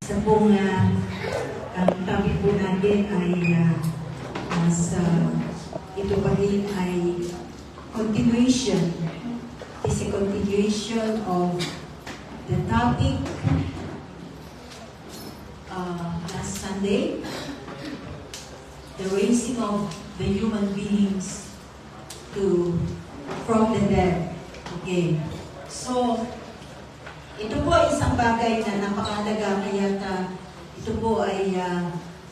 Sa pong ang topic po natin ay ito pa rin ay continuation. It's a continuation of the topic last Sunday, the raising of the human beings from the dead. Okay. So, ito po ay isang bagay na napakahalaga, kaya ito po ay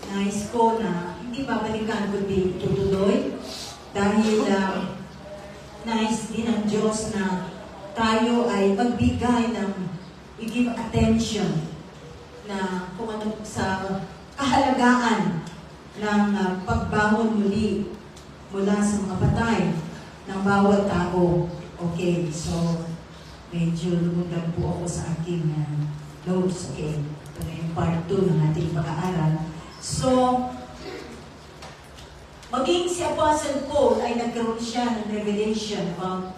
nais ko na hindi babalikan kundi tutuloy dahil nais din ng Diyos na tayo ay magbigay i-give attention na kung ano sa kahalagaan ng pagbangon muli mula sa mga patay ng bawat tao. Okay, so medyo lumutang po ako sa aking notes. Okay, ito na yung part 2 ng ating pag-aaral. So, maging si Apostle Paul ay nagkaroon siya ng revelation about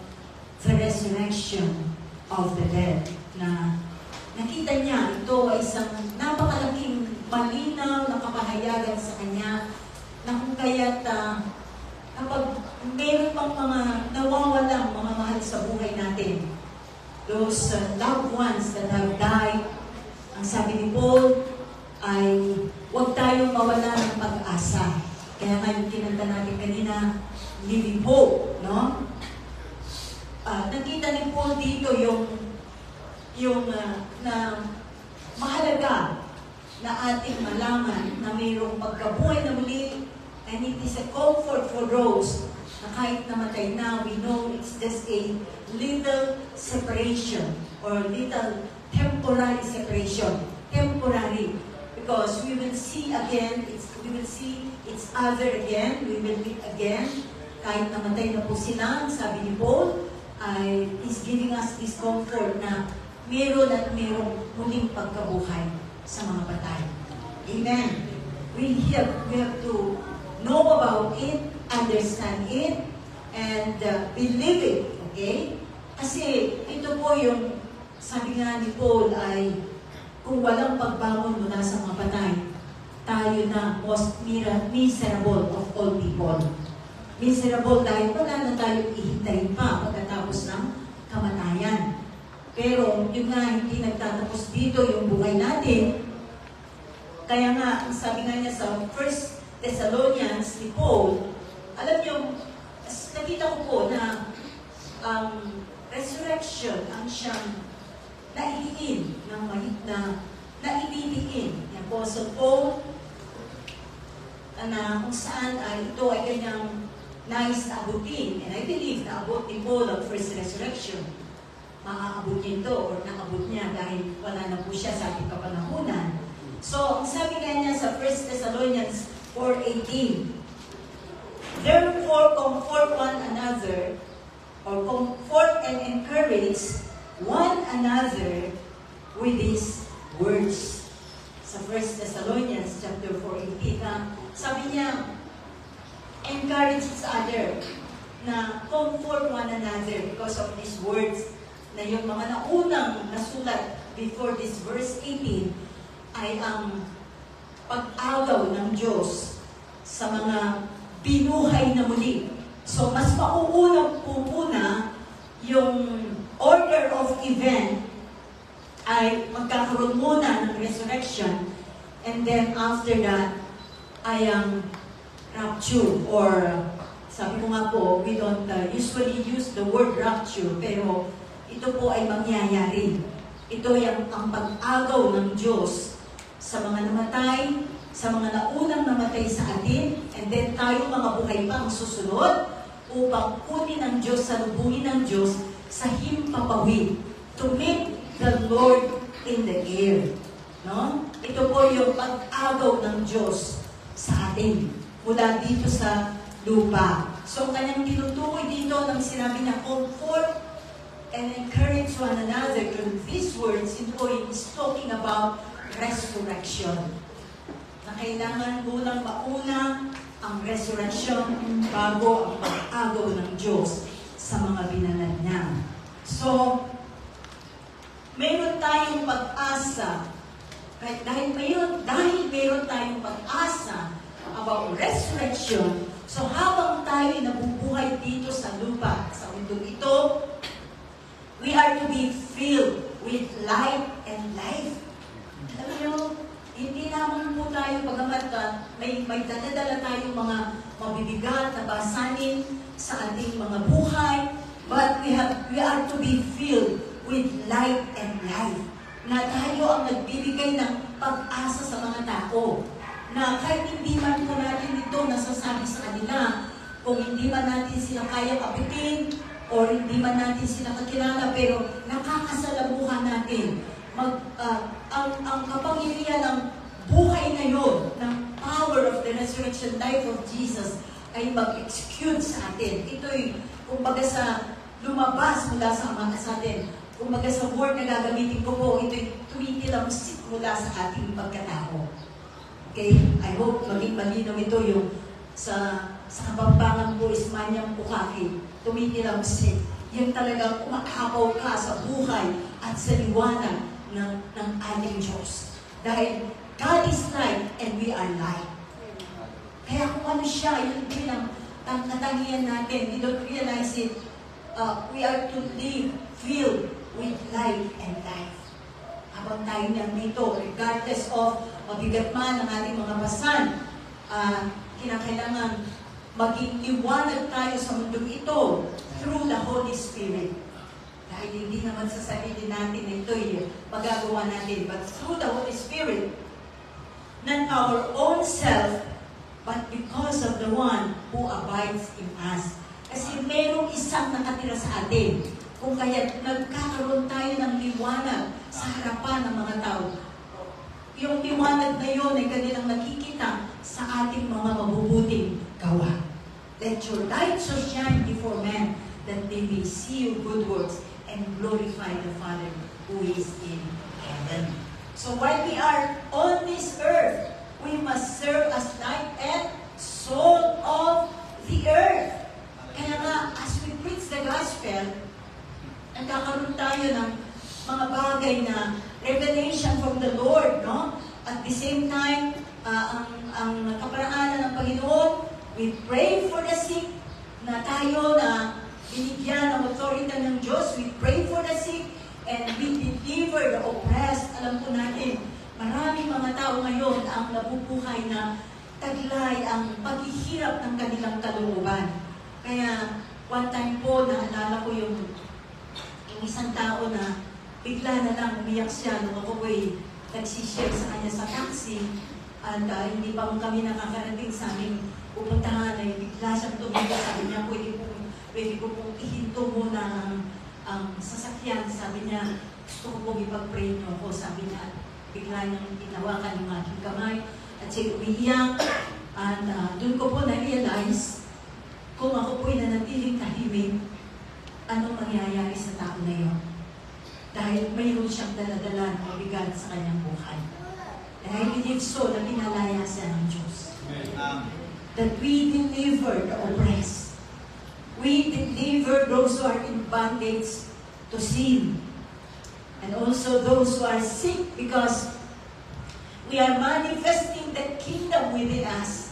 the resurrection of the dead. Na nakita niya, ito ay isang napakalaking malinaw na kapahayagan sa kanya na kung kaya't kapag mayroon pang mga nawawalang mga mahal sa buhay natin, those loved ones that have died, ang sabi ni Paul ay huwag tayong mawala ng pag-asa. Kaya ngayon kinanta natin kanina, living hope, no? Nakita ni Paul dito yung na mahalaga na ating malaman na mayroong pagkabuhay na muli, and it is a comfort for those na kahit namatay na, we know it's just a little separation or little temporary separation. Temporary. Because we will see again, we will see each other again, we will meet again. Kahit namatay na po sila, sabi ni Paul, is giving us this comfort na meron at merong muling pagkabuhay sa mga patay. Amen. We have to know about it, understand it, and believe it. Okay? Kasi ito po yung, sabi nga ni Paul ay, kung walang pagbangon mula sa mga patay, tayo na most miserable of all people. Miserable dahil wala na tayong ihintayin pa pagkatapos ng kamatayan. Pero yun nga, hindi nagtatapos dito yung buhay natin. Kaya nga, sabi nga niya sa 1 Thessalonians ni Paul, alam niyo, nakita ko po na resurrection ang siyang naidiin ng naididiin ni Apostle Paul na kung saan ito ay kanyang nais na abutin. And I believe na abot ni Paul ang first resurrection. Maaabot niya ito or naabot niya dahil wala na po siya sa ating kapanahunan. So, ang sabi niya sa 1 Thessalonians 4:18, therefore, comfort one another, or comfort and encourage one another with these words. Sa 1 Thessalonians chapter 4:18, sabi niya, encourage each other, na comfort one another because of these words, na yung mga naunang nasulat before this verse 18 ay ang pag-agaw ng Diyos sa mga binuhay na muli. So, mas mauunang po muna yung order of event ay magkakaroon muna ng resurrection, and then after that ay ang rapture, or sabi ko nga po, we don't usually use the word rapture, pero ito po ay mangyayari. Ito ay ang pag-agaw ng Diyos sa mga namatay, sa mga naunang namatay sa atin, and then tayo mga buhay pa ang susunod upang kunin ng Diyos, salubungin ng Diyos sa himpapawid to meet the Lord in the air. No? Ito po yung pag-agaw ng Diyos sa atin mula dito sa lupa. So, kanyang tinutukoy dito ng sinabi niya, comfort and encourage one another. These words, ito is talking about resurrection. Na kailangan munang mauna ang resurrection bago ang pag-agaw ng Diyos sa mga binanal niya. So, mayroon tayong pag-asa Dahil mayroon tayong pag-asa about resurrection, so habang tayo nabubuhay dito sa lupa, sa mundong ito, we are to be filled with light and life. Alam niyo, hindi naman po tayo, bagamat may dadadala tayong mga mabibigat na basanin sa ating mga buhay, but we are to be filled with light and life. Na tayo ang nagbibigay ng pag-asa sa mga tao. Na kahit hindi man po natin ito nasasabi sa kanila, kung hindi man natin sila kaya kapitin, o hindi man natin sila kakilala, pero nakakasalamuhan natin. Ang kapangyarihan ng buhay na yun, ng power of the resurrection life of Jesus, ay mag-execute sa atin. Ito'y, kumbaga sa lumabas mula sa mga sa atin. Kumbaga sa word na gagamitin ko po, ito'y tumitilambsik mula sa ating pagkatao. Okay? I hope maging malinaw ito yung sa Kapampangan po is manyang bukaki, tumitilambsik. Yung talagang umakapaw ka sa buhay at sa liwanag ng ating Diyos. Dahil God is light and we are light. Kaya kung ano siya, yun din ang katangian natin. We don't realize it. We are to live filled with light and life. Habang tayo niyan dito, regardless of mabigat man ang ating mga basan, kinakailangan maging liwanag tayo sa mundong ito through the Holy Spirit. Dahil hindi naman sa sarili natin na ito'y magagawa natin, but through the Holy Spirit, not our own self, but because of the one who abides in us. Kasi mayroong isang nakatira sa atin. Kung kaya nagkakaroon tayo ng liwanag sa harapan ng mga tao, yung liwanag na yun ay kanilang nakikita sa ating mga mabubuting gawa. Let your light so shine before men that they may see your good works and glorify the Father who is in heaven. So while we are on this earth, we must serve as light and salt of the earth. Kaya nga, as we preach the gospel, nagkakaroon tayo ng mga bagay na revelation from the Lord, no? At the same time, ang kaparaanan ng Panginoon, we pray for the sick, na tayo na binigyan ng authority ng Diyos, we pray for the sick, and we deliver the oppressed. Alam po natin, maraming mga tao ngayon ang nabubuhay na taglay ang paghihirap ng kanilang kalooban. Kaya, one time po, naalala ko yung isang tao na bigla na lang umiyak siya nung ako po'y nagsishare sa kanya sa taxi at hindi pa kami nakakarating sa aming pupuntahan ay bigla siyang tumigil. Sabi niya, pwede ko pong ihinto muna ang sasakyan. Sabi niya, gusto ko pong ipag-pray niyo ako. Sabi niya, bigla niyang tinawakan yung aking kamay at siya umiiyak. At doon ko po na-realize kung ako po'y nanatiling tahimik, anong mangyayari sa tao na yun? Dahil mayroon siyang daladala na mabigat sa kanyang buhay. And I believe so na pinalaya siya ng Diyos. That we deliver the oppressed. We deliver those who are in bondage to sin. And also those who are sick because we are manifesting the kingdom within us.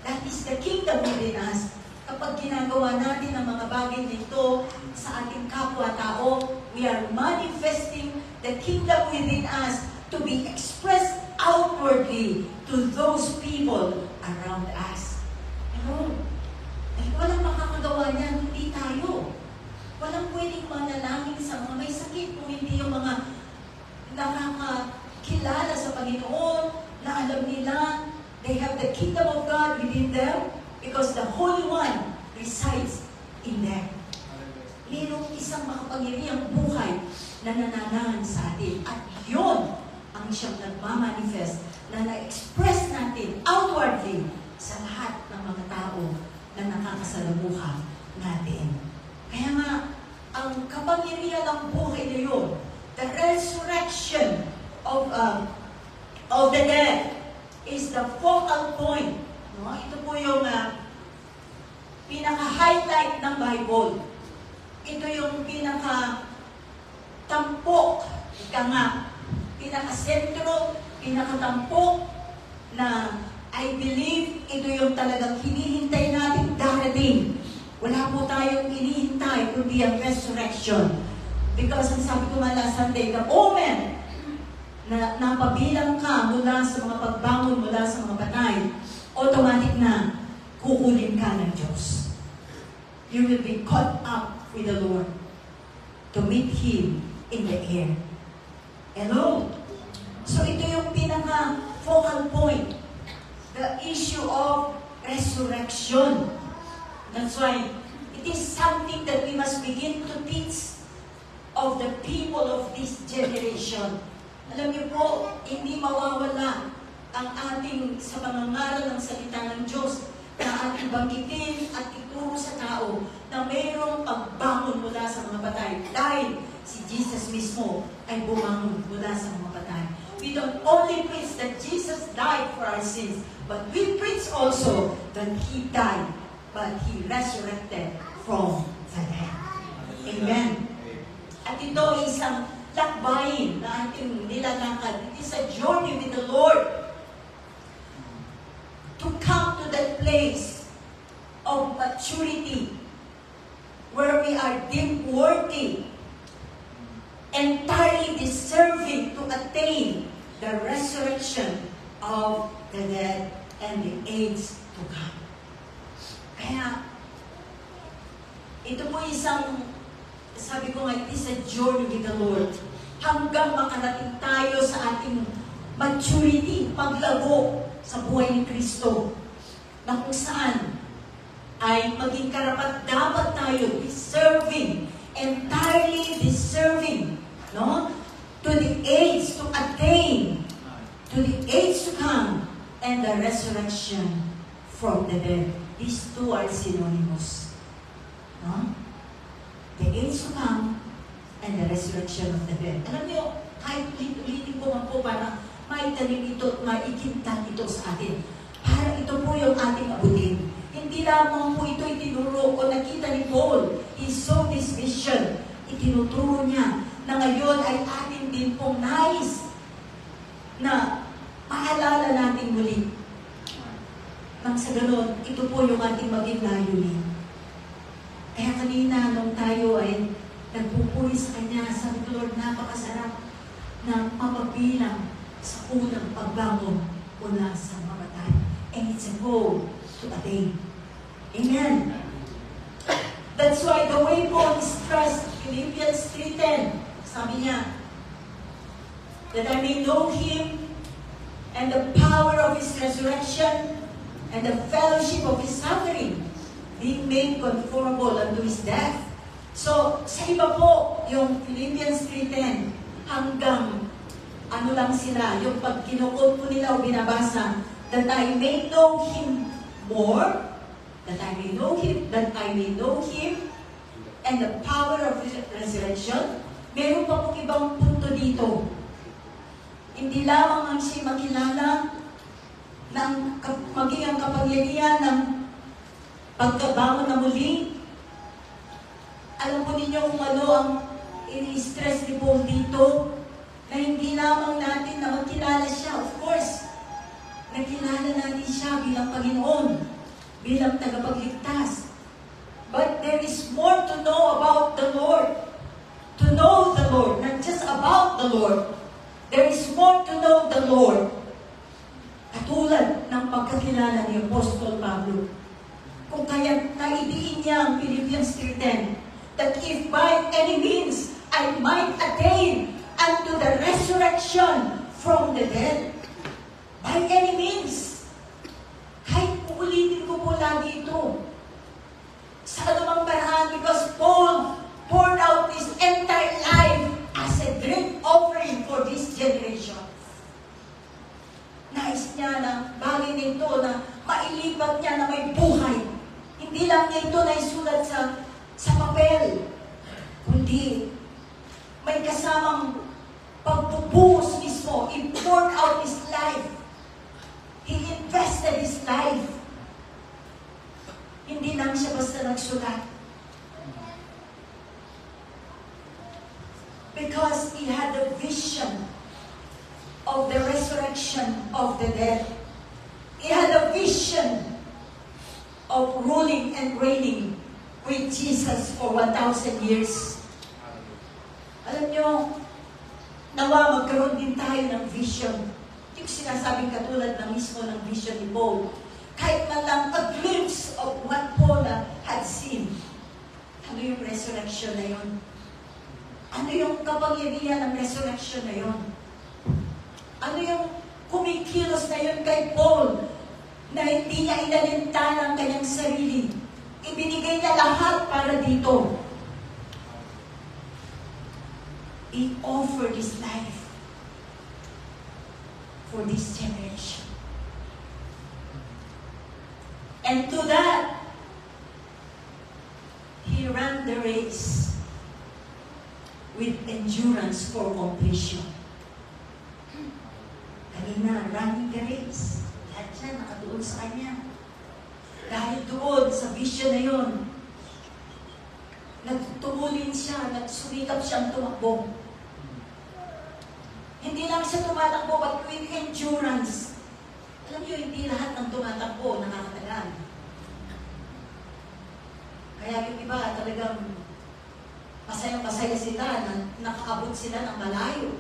That is the kingdom within us. Kapag ginagawa natin ang mga bagay nito sa ating kapwa-tao, we are manifesting the kingdom within us to be expressed outwardly to those people around us. Ano? Eh, walang makakagawa niyan, hindi tayo. Walang pwedeng manalangin sa mga may sakit kung hindi yung mga nakakakilala sa Panginoon, na alam nila, they have the kingdom of God within them, because the Holy One resides in them. Mayroong isang makapangyarihang buhay na nananahan sa atin. At yun ang siyang nagmamanifest na na-express natin outwardly sa lahat ng mga tao na nakakasalamuha natin. Kaya nga, ang kapangyarihan ng buhay na yun, the resurrection of the dead is the focal point. No? Ito po yung pinaka-highlight ng Bible. Ito yung pinaka-tampok, pinaka-sentro pinakatampok na I believe ito yung talagang hinihintay natin darating. Wala po tayong hinihintay kundi ang resurrection. Because ang sabi ko nga last Sunday, the moment na napabilang ka mula sa mga pagbangon, mula sa mga patay, automatic na kukunin ka ng Diyos. You will be caught up with the Lord to meet Him in the air. Hello? So ito yung pinaka-focal point. The issue of resurrection. That's why it is something that we must begin to teach of the people of this generation. Alam niyo po, hindi mawawala ang ating sa pangangaral ng salita ng Diyos na ating banggitin at ituro sa tao na mayroong pagbangon mula sa mga patay. Dahil si Jesus mismo ay bumangon mula sa mga patay. We don't only preach that Jesus died for our sins, but we preach also that He died, but He resurrected from the dead. Amen. At ito ay isang lakbayin na ating nilalakad. It is a journey with the Lord to come to that place of maturity where we are deemed worthy, entirely deserving to attain the resurrection of the dead and the age to come. Kaya, ito po isang, sabi ko nga, it is a journey with the Lord hanggang makarating tayo sa ating maturity, paglago sa buhay ni Kristo, na kung saan ay maging karapat dapat tayo deserving, entirely deserving, no? To the age to attain, to the age to come, and the resurrection from the dead. These two are synonymous. No? The age to come, and the resurrection of the dead. Alam niyo, kahit ulitin ko man po para maitanim ito at maikintan ito sa atin. Para ito po yung ating abutin. Hindi lamang po ito itinuro o nakita ni Paul. He saw this vision. Itinuturo niya na ngayon ay atin din pong nais na maalala natin muli. Nang sa ganon, ito po yung ating maging layunin. Kaya kanina, nung tayo ay nagpupuri sa Kanya, sabi ko, Lord, napakasarap na mapabilang sa unang pagbangon mula sa mamatay. And it's a goal to attain. Amen. That's why the way Paul stressed Philippians 3:10, sabi niya, that I may know Him and the power of His resurrection and the fellowship of His suffering, being made conformable unto His death. So, sa iba po, yung Philippians 3:10, hanggang ano lang sila, yung pag kinukot po nila o binabasa, that I may know Him more, that I may know Him, and the power of His resurrection. Meron pa pong ibang punto dito. Hindi lamang ang siya makilala ng maging ang kapangyarihan ng pagkabangon na muli. Alam po ninyo kung ano ang ini-stress ni Paul dito, na hindi lamang natin na makilala siya. Of course, nakilala natin siya bilang Panginoon, bilang tagapagligtas. But there is more to know about the Lord. To know the Lord, not just about the Lord. There is more to know the Lord. Katulad ng pagkakilala ni Apostol Pablo. Kung kaya naidiin niya ang Philippians 3:10, that if by any means I might attain unto the resurrection from the dead. By any means. Kahit uulitin ko po lagi ito. Sa anumang paraan, because Paul poured out his entire life as a drink offering for this generation. Nais niya na bagay nito na mailipat niya na may buhay. Hindi lang niya ito na isulat sa papel, kundi may kasamang pagbubuhos mismo. He poured out his life. He invested his life. Hindi lang siya basta nagsulat. Because he had a vision of of the resurrection of the dead. He had a vision of ruling and reigning with Jesus for 1,000 years. Alam nyo, nawa magkaroon din tayo ng vision. Hindi ko sinasabing katulad na mismo ng vision ni Paul. Kahit man lang a glimpse of what Paul had seen. Ano yung resurrection na yun? Ano yung kapangyarihan ng resurrection na yun? Ano yung kumikilos na yun kay Paul na hindi niya inalinta ng kanyang sarili? Ibinigay niya lahat para dito. He offered his life for this generation. And to that, he ran the race with endurance for completion. Kanina, running the race. Lahat siya nakatuon sa kanya. Dahil doon, sa vision na yun, nagtumulin siya, nagsumikap siyang tumakbo. Hindi lang siya tumatakbo, but with endurance. Alam niyo, hindi lahat ng tumatakbo nakakatagal. Kaya yung iba talagang masayang-masaya sila na nakaabot sila ng malayo.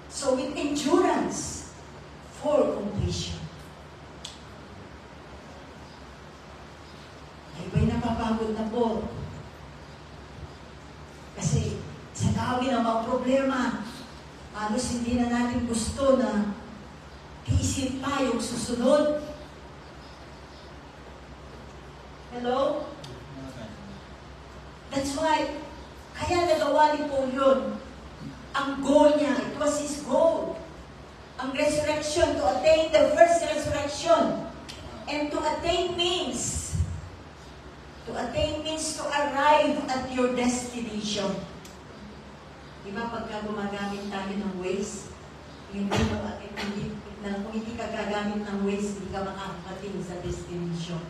So with endurance for completion. Ay ba'y napapagod na po? Kasi sa dami ng mga problema, halos hindi na natin gusto na iisip pa yung susunod. Hello? That's why, kaya nagawa ni Paul yun. Ang goal niya, it was his goal. Ang resurrection, to attain the first resurrection. And to attain means to arrive at your destination. Diba pagka gumagamit tayo ng Waze, kung hindi ka gagamit ng Waze, hindi ka makakarating sa destination.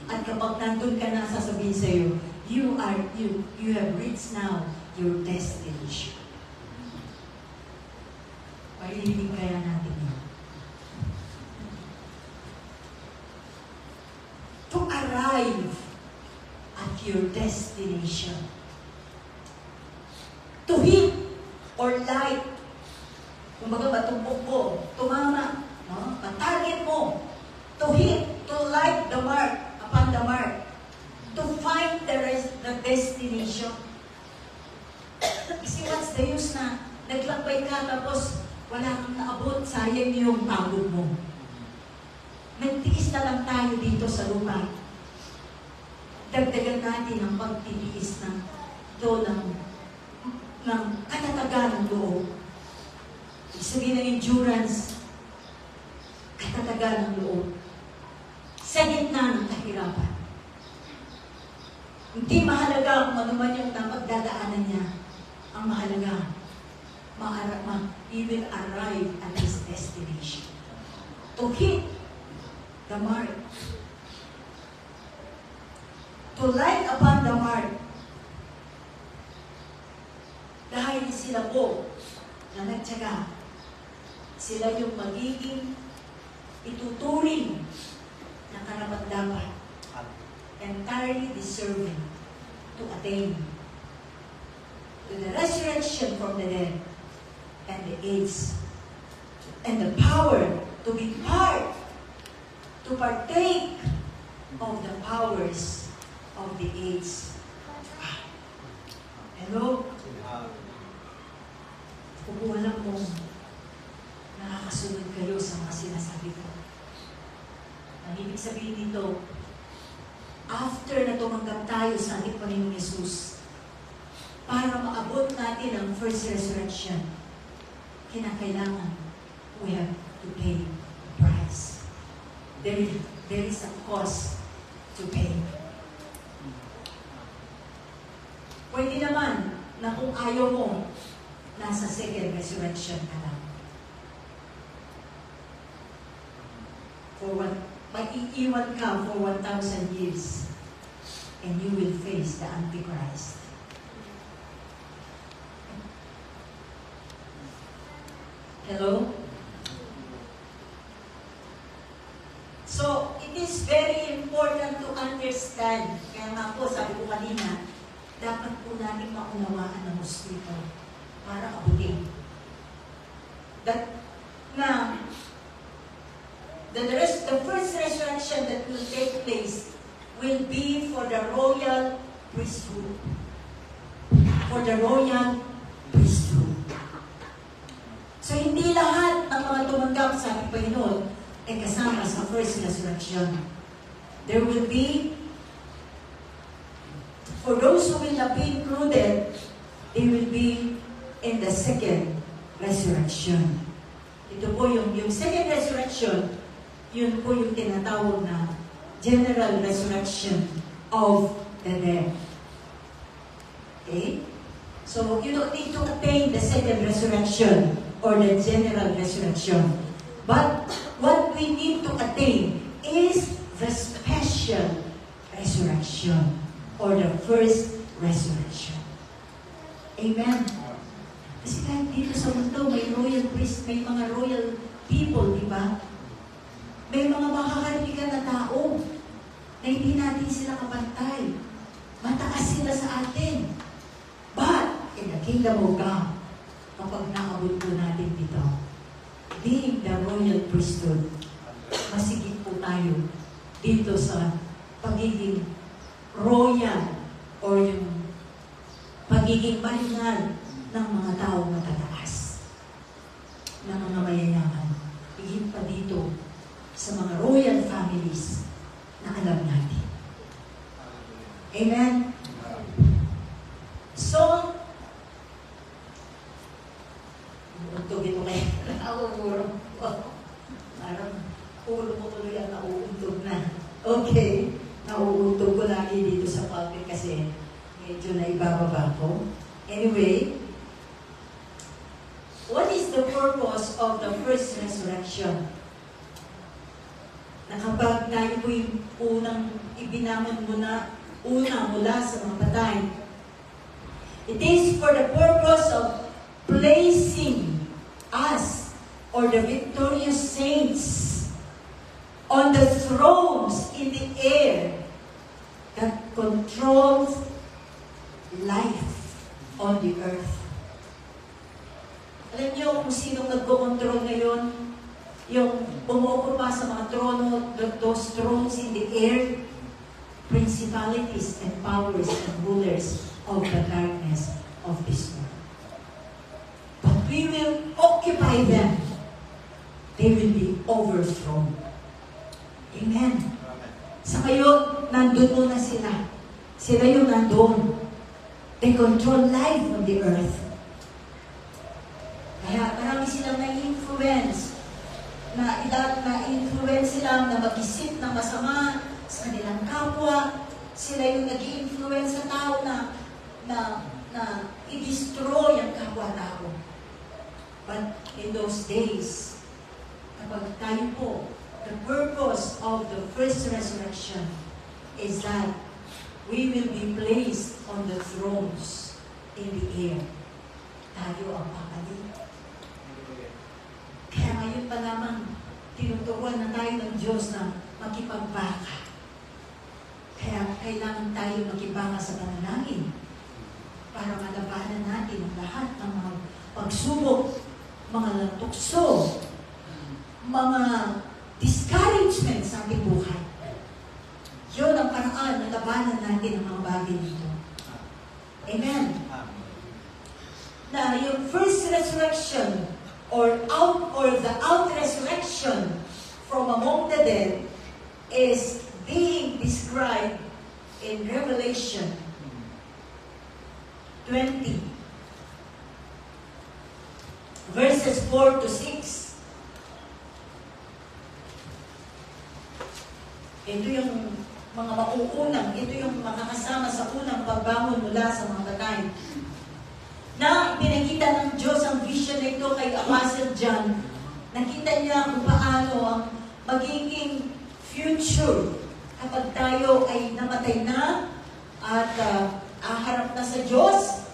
At kapag nandun ka na, sasabihin sa'yo, you have reached now your destination. Maririnig kaya natin yun. To arrive at your destination. To hit or light. Kumbaga matumpok mo, tumama, no? Matarget mo. To hit, to light the mark, upon the mark. To find the destination. Kasi what's the use na naglakbay ka tapos wala kang naabot, sayang yung pagod mo. Nagtiis na lang tayo dito sa lupa. Dagdagan natin ang pagtitiis ng katatagan ng loob. Sabihin ng endurance, katatagan ng loob. Sa gitna ng kahirapan. Hindi mahalaga kung ano man yung napagdadaanan niya. Ang mahalaga, he will arrive at his destination. To hit the mark. To light upon the mark. Dahil sila po na nagtyaga, sila yung magiging ituturing na karapat-dapat, entirely deserving to attain to the resurrection from the dead and the age and the power to be part, to partake of the powers of the age. Hello? Kung alam mo, nakakasunod kayo sa mga sinasabi ko. Ang ibig sabihin nito, after na tumanggap tayo sa ating Panginoong Yesus, para maabot natin ang first resurrection, kinakailangan we have to pay the price. There is a cost to pay. Pwede naman na kung ayaw mo, nasa second resurrection ka lang. Mag-iiwan ka for 1,000 years and you will face the Antichrist. Hello? So, it is very important to understand. Kaya nga po, sabi ko kanina, dapat po natin maunawaan ang Espiritu para abutin. The first resurrection that will take place will be for the royal priesthood. For the royal priesthood. So, hindi lahat ng mga tumanggap sa ating Panginoon ay kasama sa first resurrection. There will be, for those who will not be included, they will be in the second resurrection. Ito po yung second resurrection, yun po yung tinatawag na general resurrection of the dead. Okay? So, you don't need to attain the second resurrection or the general resurrection. But what we need to attain is the special resurrection or the first resurrection. Amen. Kasi kahit dito sa mundo, may royal priest, may mga royal people, di ba? May mga makakaripigan na tao na hindi natin sila kapantay. Mataas sila sa atin. But, in the kingdom of God, kapag nakabot po natin dito, being the royal priesthood, masigit po tayo dito sa pagiging royal or yung pagiging maringal ng mga taong matataas, ng mga mayayaman. Higit pa dito sa mga royal families na alam natin. Amen? So, untugin mo kayo. Nauurong ko. Parang ulo ko tuloy ang nauuntog na. Okay. Nauuntog ko lagi dito sa pulpit kasi medyo na ibababa ko. Anyway, what is the purpose of the first resurrection? Na kapag tayo po yung unang ibinaman mula sa mga patay, it is for the purpose of placing us or the victorious saints on the thrones in the air that controls life on the earth. Alam niyo kung sino nagko-control ngayon? Yung umuukupa sa mga trono, those thrones in the air, principalities and powers and rulers of the darkness of this world. But we will occupy them. They will be overthrown. Amen. Sa ngayon, nandun muna sila. Sila yung nandun. They control life on the earth. Kaya marami silang na-influence. Na-influence sila na mag-isip ng masama sa kanilang kapwa. Sila yung nag-i-influence sa tao na i-destroy ang kapwa-tao. But in those days, kapag tayo po, the purpose of the first resurrection is that we will be placed on the thrones in the air. Tayo ang papalit. Kaya ngayon pa lamang, tinuturuan na tayo ng Diyos na makipagbaka. Kaya kailangan tayo makibbaka sa panalangin para malabanan natin ang lahat ng mga pagsubok, mga tukso, mga discouragement sa ating buhay. Yun ang paraan na labanan natin ang mga bagay nito. Amen. Na yung first resurrection or the out resurrection from among the dead is being described in Revelation 20 verses 4 to 6. Ito yung mga mauunang, ito yung makakasama sa unang pagbangon mula sa mga patay. Na pinakita ng Diyos ang vision na ito kay Apostle John. Nakita niya kung paano ang magiging future kapag tayo ay namatay na at aharap na sa Diyos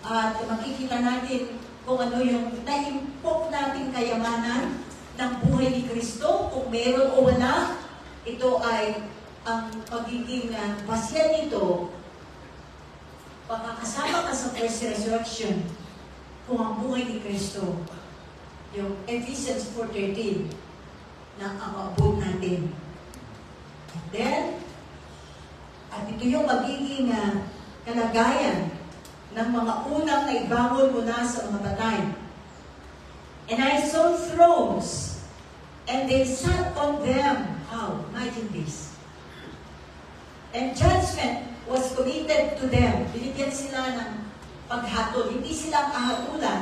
at makikita natin kung ano yung naimpok nating kayamanan ng buhay ni Kristo, kung meron o wala, ito ay ang pagiging basyan nito, pagkakasama ka sa first resurrection, kung ang buhay ni Kristo, yung Ephesians 4:13, na ang abot natin. And then, at ito yung magiging kalagayan ng mga unang naibangon mula sa mga patay. And I saw thrones, and they sat on them. How? Imagine this. And judgment was committed to them. Binigyan sila ng paghatol. Hindi sila ang ahatulan,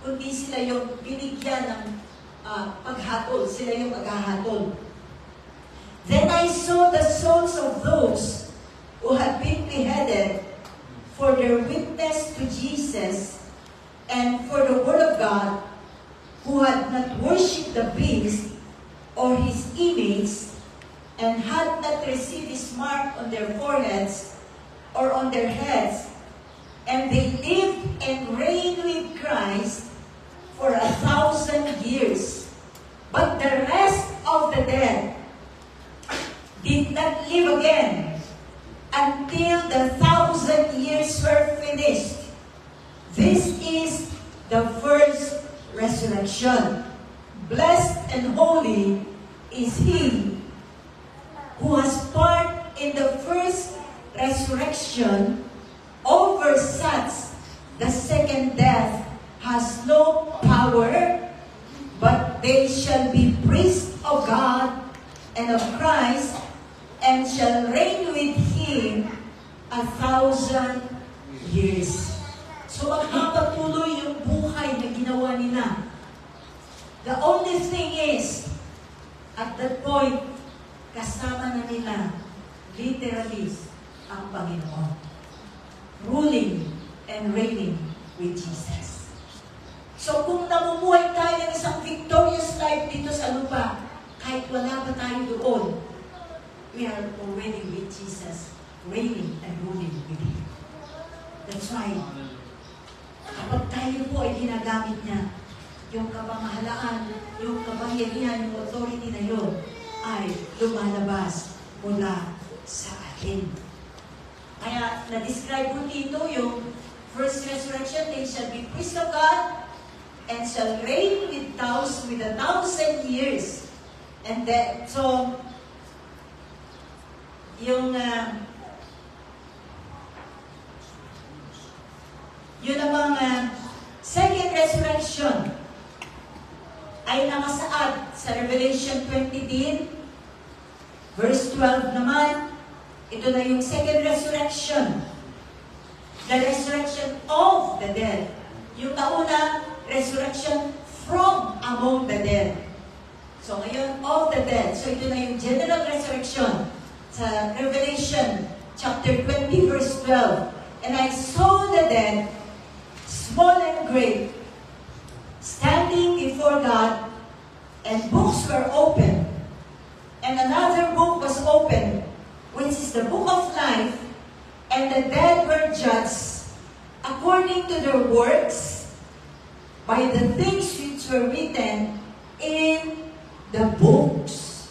kundi sila yung binigyan ng paghatol. Sila yung maghahatol. Then I saw the souls of those who had been beheaded for their witness to Jesus and for the word of God, who had not worshipped the beast or his image, and had not received his mark on their foreheads or on their heads, and they lived and reigned with Christ for 1,000 years. But the rest of the dead did not live again until the 1,000 years were finished. This is the first resurrection. Blessed and holy is he who has part in the first resurrection. Over such, the second death has no power, but they shall be priests of God and of Christ, and shall reign with him 1,000 years. So magpapatuloy yung buhay na ginawa nila. The only thing is, at that point, kasama na nila, literally, ang Panginoon. Ruling and reigning with Jesus. So kung namumuhay tayo ng isang victorious life dito sa lupa, kahit wala pa tayo doon, we are already with Jesus, reigning and ruling with Him. That's why, kapag tayo po ay ginagamit niya, yung kapamahalaan, yung kapangyarihan, yung authority na yun, ay lumalabas mula sa atin. Kaya, na-describe po dito yung first resurrection, they shall be priests of God, and shall reign with 1,000 years. And then, so, yung yun namang second resurrection ay nakasaad sa Revelation 20:10, verse 12 naman. Ito na yung second resurrection, the resurrection of the dead. Yung nauna, resurrection from among the dead. So ngayon, of the dead. So ito na yung general resurrection sa Revelation chapter 20, verse 12. And I saw the dead, small and great, standing before God, and books were opened. And another book was opened, which is the book of life, and the dead were judged according to their works by the things which were written in the books.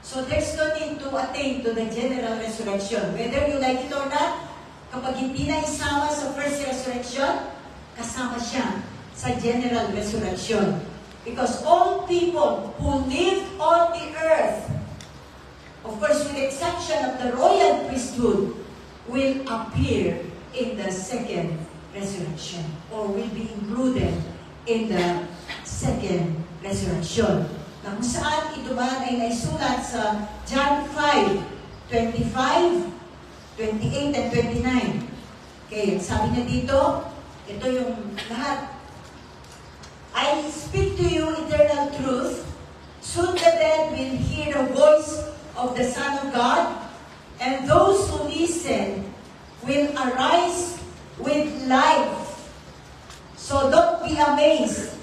So there's no need to attain to the general resurrection. Whether you like it or not, kapag hindi na isama sa first resurrection, kasama siya sa general resurrection. Because all people who live on the earth, of course with the exception of the royal priesthood, will appear in the second resurrection, or will be included in the second resurrection. Na kung saan ito man ay naisulat sa John 5:25, 28 and 29. Okay, sabi niya dito, ito yung lahat. I speak to you eternal truth. Soon the dead will hear the voice of the Son of God, and those who listen will arise with life. So don't be amazed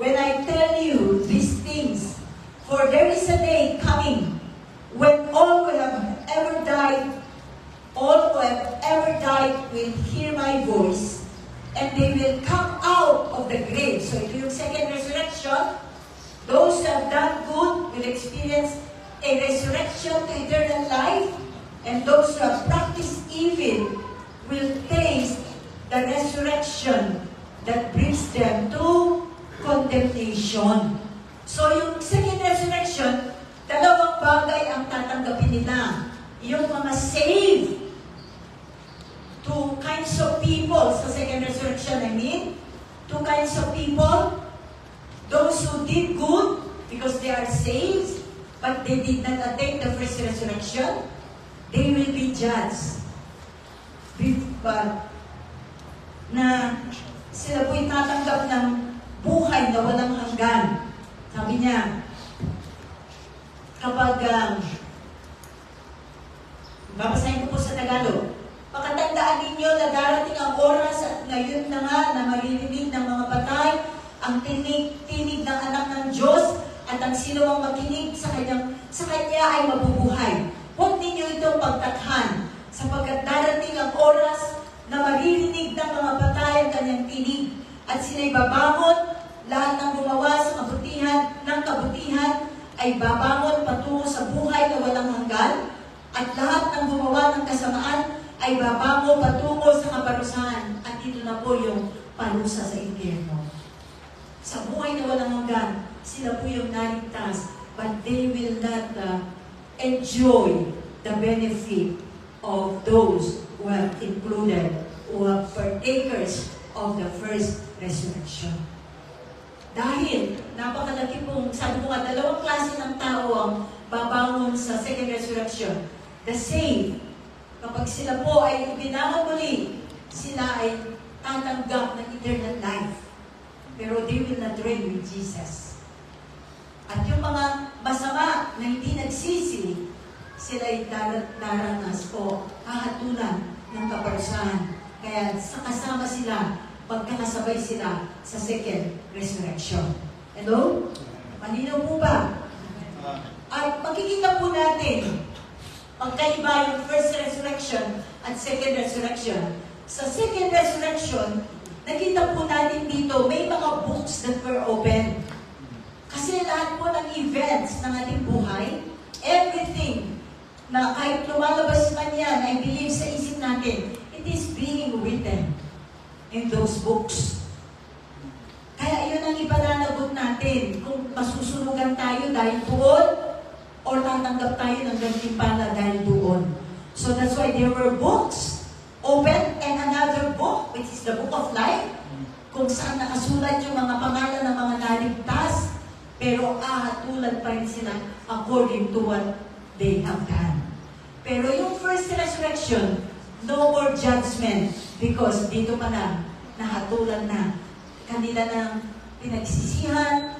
when I tell you these things, for there is a day coming when all who have ever died will hear my voice, and they will come out of a resurrection to eternal life, and those who have practiced evil will taste the resurrection that brings them to condemnation. So yung second resurrection, dalawang bagay ang tatanggapin nila. Yung mga saved, two kinds of people sa second resurrection, two kinds of people, those who did good because they are saved, but they did not attain the first resurrection, they will be judged. But, na sila po'y tatanggap ng buhay na walang hanggan. Sabi niya, kapag, babasahin ko po sa Tagalog, pakatandaan ninyo na darating ang oras at ngayon na nga na maririnig ng mga patay ang tinig ng anak ng Diyos at ang sino ang makinig sa kanya ay mabubuhay. Huwag ninyo itong pagtakhan sapagkat darating ang oras na maririnig ng mga patay ang kanyang tinig at sila'y babangon, lahat ng gumawa sa kabutihan ay babangon patungo sa buhay na walang hanggan at lahat ng gumawa ng kasamaan ay babango patungo sa kaparusahan at dito na po yung parusa sa impyerno. Sa buhay na walang hanggan, sila po yung naligtas, but they will not enjoy the benefit of those who have included, who are partakers of the first resurrection. Dahil napakalaki pong, sabi ko nga, dalawang klase ng tao ang babangon sa second resurrection. The saved, kapag sila po ay ibinangon muli, sila ay tatanggap ng eternal life. Pero they will not reign with Jesus. At yung mga masama na hindi nagsisi, sila ay daranas o hahatulan ng kaparusahan. Kaya kasama sila, pagkakasabay sila sa second resurrection. Hello? Malinaw po ba? At makikita po natin, magkaiba yung first resurrection at second resurrection. Sa second resurrection, nakita po natin dito, may mga books that were open. Kasi lahat po ng events ng ating buhay, everything na kahit lumalabas man yan, I believe sa isip natin, it is being written in those books. Kaya yun ang ipananagot natin, kung masusunugan tayo dahil doon, or tatanggap tayo ng gantimpala dahil doon. So that's why there were books open and another book, which is the book of life, kung saan nakasulat yung mga pangalan ng mga naligtas, pero ahatulan pa rin sila according to what they have done. Pero yung first resurrection, no more judgment because dito pa na, nahatulan na. Kanila ng pinagsisihan,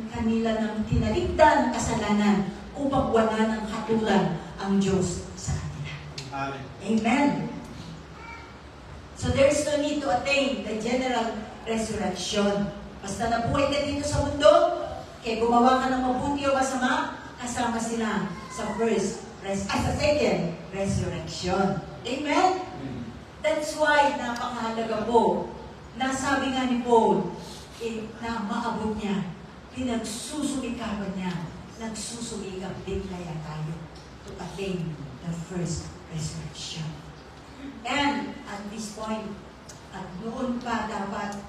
kanila ng tinaligdan ng kasalanan upang wala ng hatulan ang Diyos sa kanila. Amen. Amen. So there is no need to attain the general resurrection. Basta nabuhay ka dito sa mundo, kaya gumawa ka ng mabuti o masama, kasama sila sa sa second resurrection. Amen? That's why napakahalaga po na sabi nga ni Paul, na maabot niya, pinagsusumikapan niya, nagsusumikap din kaya tayo to attain the first resurrection. And at this point, at noon pa dapat,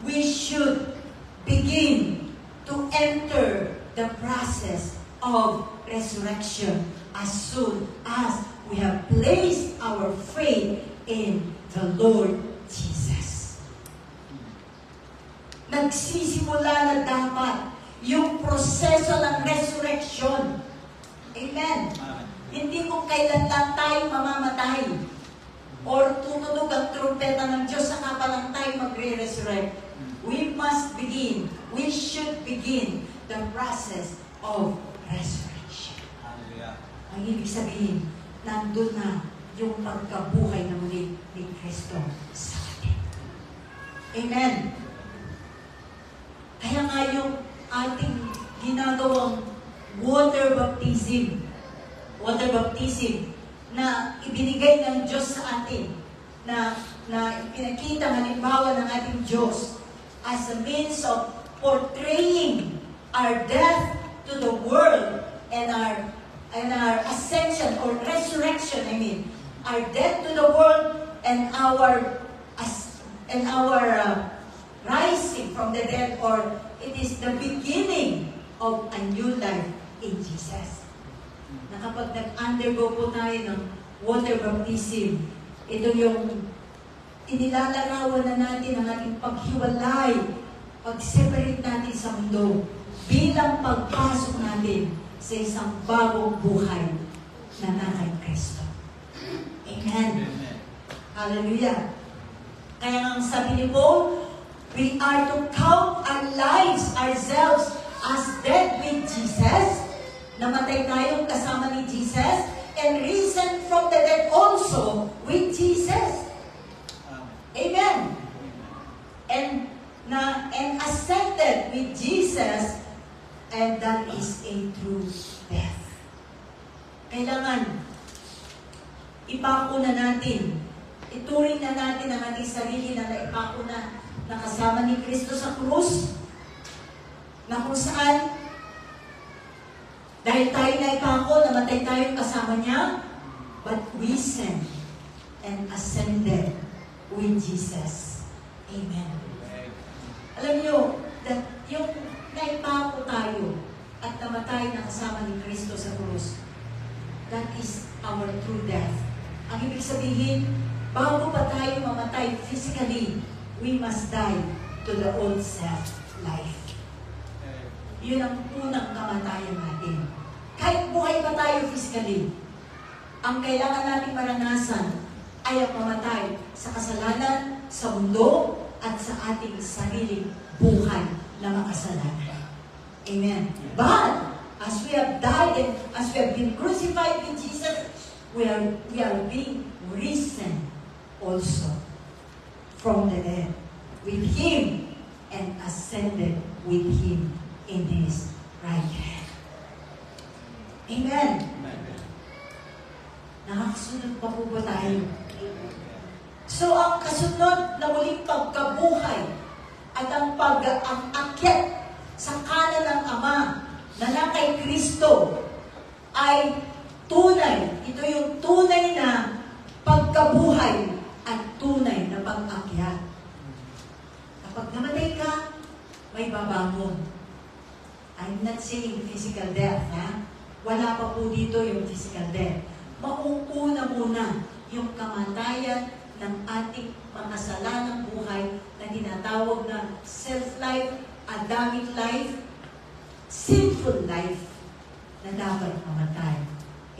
we should begin to enter the process of resurrection as soon as we have placed our faith in the Lord Jesus. Nagsisimula na dapat yung proseso ng resurrection. Amen. Hindi kung kailan lang tayo mamamatay or tutunog ang trumpeta ng Diyos saka pa lang tayo magre-resurrect. We must begin, we should begin the process of resurrection. Hallelujah. Ang ibig sabihin, nandun na yung pagkabuhay na muli ni Kristo sa atin. Amen. Kaya nga yung ating ginagawang water baptism na ibinigay ng Diyos sa atin, na ipinakita halimbawa ng ating Diyos as a means of portraying our death to the world and our ascension or resurrection, our death to the world and our rising from the dead, or it is the beginning of a new life in Jesus. Na kapag nag-undergo po tayo ng water baptism, ito yung inilalarawan na natin ang ating paghiwalay, pag-separate natin sa mundo bilang pagpasok natin sa isang bagong buhay na nasa Kristo. Amen. Hallelujah. Kaya ang sabi ni Paul, we are to count our lives, ourselves, as dead with Jesus. Namatay tayong kasama ni Jesus, and risen from the dead also with Jesus. Amen. And ascended with Jesus, and that is a true death. Kailangan ipako na natin, ituring na natin ang ating sarili na naipako na nakasama ni Kristo sa krus, na kung saan dahil tayo naipako, namatay tayo kasama niya, but risen and ascended with Jesus. Amen. Alam niyo, that yung naipako tayo at namatay na kasama ni Kristo sa krus, that is our true death. Ang ibig sabihin, bago pa tayo mamatay physically, we must die to the old self life. Yun ang unang kamatayan natin. Kahit buhay pa tayo physically, ang kailangan nating maranasan ay ang mamatay sa kasalanan, sa mundo, at sa ating sariling buhay na makasalanan. Amen. But, as we have died and as we have been crucified with Jesus, we are being risen also from the dead with Him and ascended with Him in His right hand. Amen. Nakakasunod pa po ba tayo? So, ang kasunod na muling pagkabuhay at ang pag-akyat sa kanan ng Ama na na kay Kristo ay tunay. Ito yung tunay na pagkabuhay at tunay na pag-akyat. Kapag namatay ka, may babangon. I'm not saying physical death, ha? Wala pa po dito yung physical death. Mauuna muna yung kamatayan ng ating makasalanang buhay na tinatawag na self-life, Adamic life, sinful life na dapat mamatay.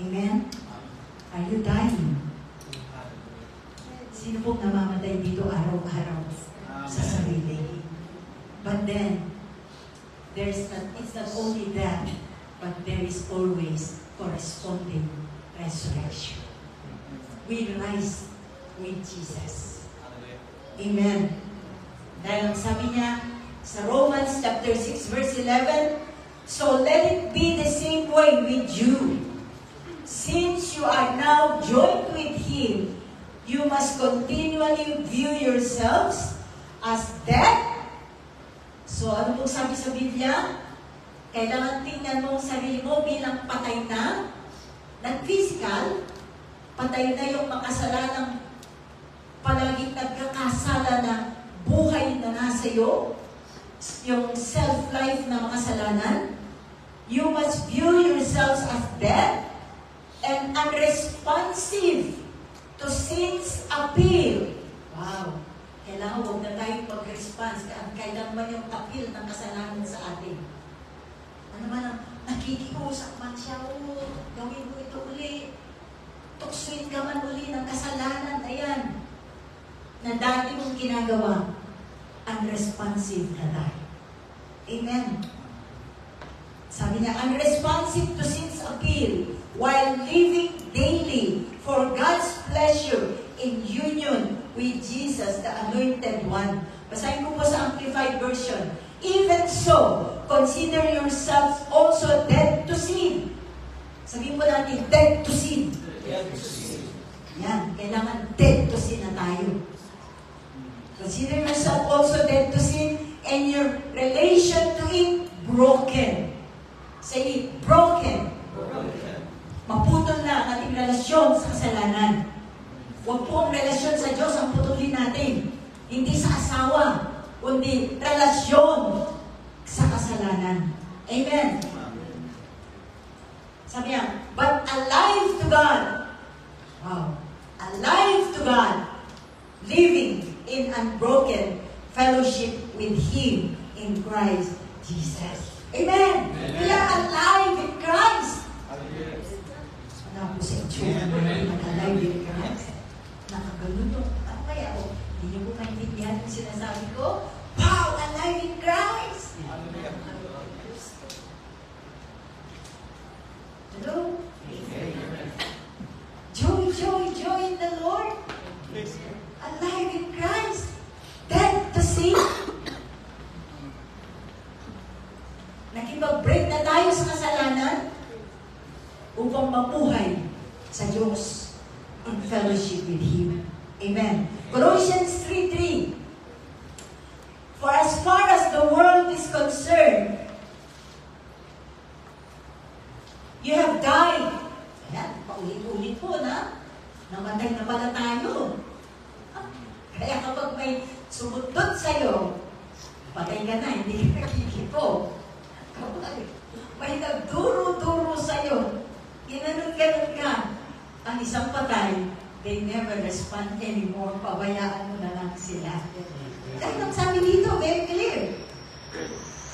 Amen? Are you dying? Sino pong namamatay dito araw-araw sa sarili? But then, it's not only that, but there is always corresponding resurrection. We rise with Jesus. Amen. Dahil ang sabi niya sa Romans chapter 6 verse 11, so let it be the same way with you. Since you are now joined with Him, you must continually view yourselves as dead. So ano pong sabi sa Biblia? Kailangan tingnan mo ang sarili mo bilang patay na, not physical, patay na yung makasalanang palaging nagkakasala na buhay na nasa iyo, yung self-life na makasalanan. You must view yourselves as dead and unresponsive to sin's appeal. Wow! Kailangan huwag na tayong mag-response kailan man yung appeal ng kasalanan sa atin. Ano man ang nakikiusap man siya, gawin mo ito uli. Tuksuin ka man uli ng kasalanan. Ayan. Na dati mong ginagawa, unresponsive na tayo. Amen. Sabi niya, unresponsive to sin's appeal while living daily for God's pleasure in union with Jesus, the Anointed One. Basahin ko po sa Amplified Version. Even so, consider yourselves also dead to sin. Sabihin po natin, dead to sin. Dead to sin. Yan, kailangan dead to sin na tayo. Consider yourself also dead to sin and your relation to it broken. Sa Maputol na ang ating relasyon sa kasalanan. Huwag po ang relasyon sa Diyos ang putulin natin. Hindi sa asawa, kundi relasyon sa kasalanan. Amen. Sabi niya, but alive to God. Wow. Alive to God. Living in unbroken fellowship with Him in Christ Jesus. Amen. We are alive in Christ. Ano po sa itsura ng alive in Christ? Nakaganon yung, ano kaya o? Hindi niyo po maintindihan yung sinasabi ko? Wow! Alive in Christ! Hello? Joy, joy, joy in the Lord. Alive in Christ. Dead to sin. Nakipag-break na tayo sa kasalanan upang mabuhay sa Diyos in fellowship with Him. Amen. Colossians 3:3. For as far as the world is concerned, you have died. Ayan, paulit-ulit po na. Namatay na pala tayo. Kaya kapag may sumundot sa'yo, patay ka na, hindi ka nakikipo. Kapag may nagduro-duro sa'yo, ginanon-ganon ka, ang isang patay, they never respond anymore. Pabayaan mo na lang sila. Dahil ang sabi dito, very clear.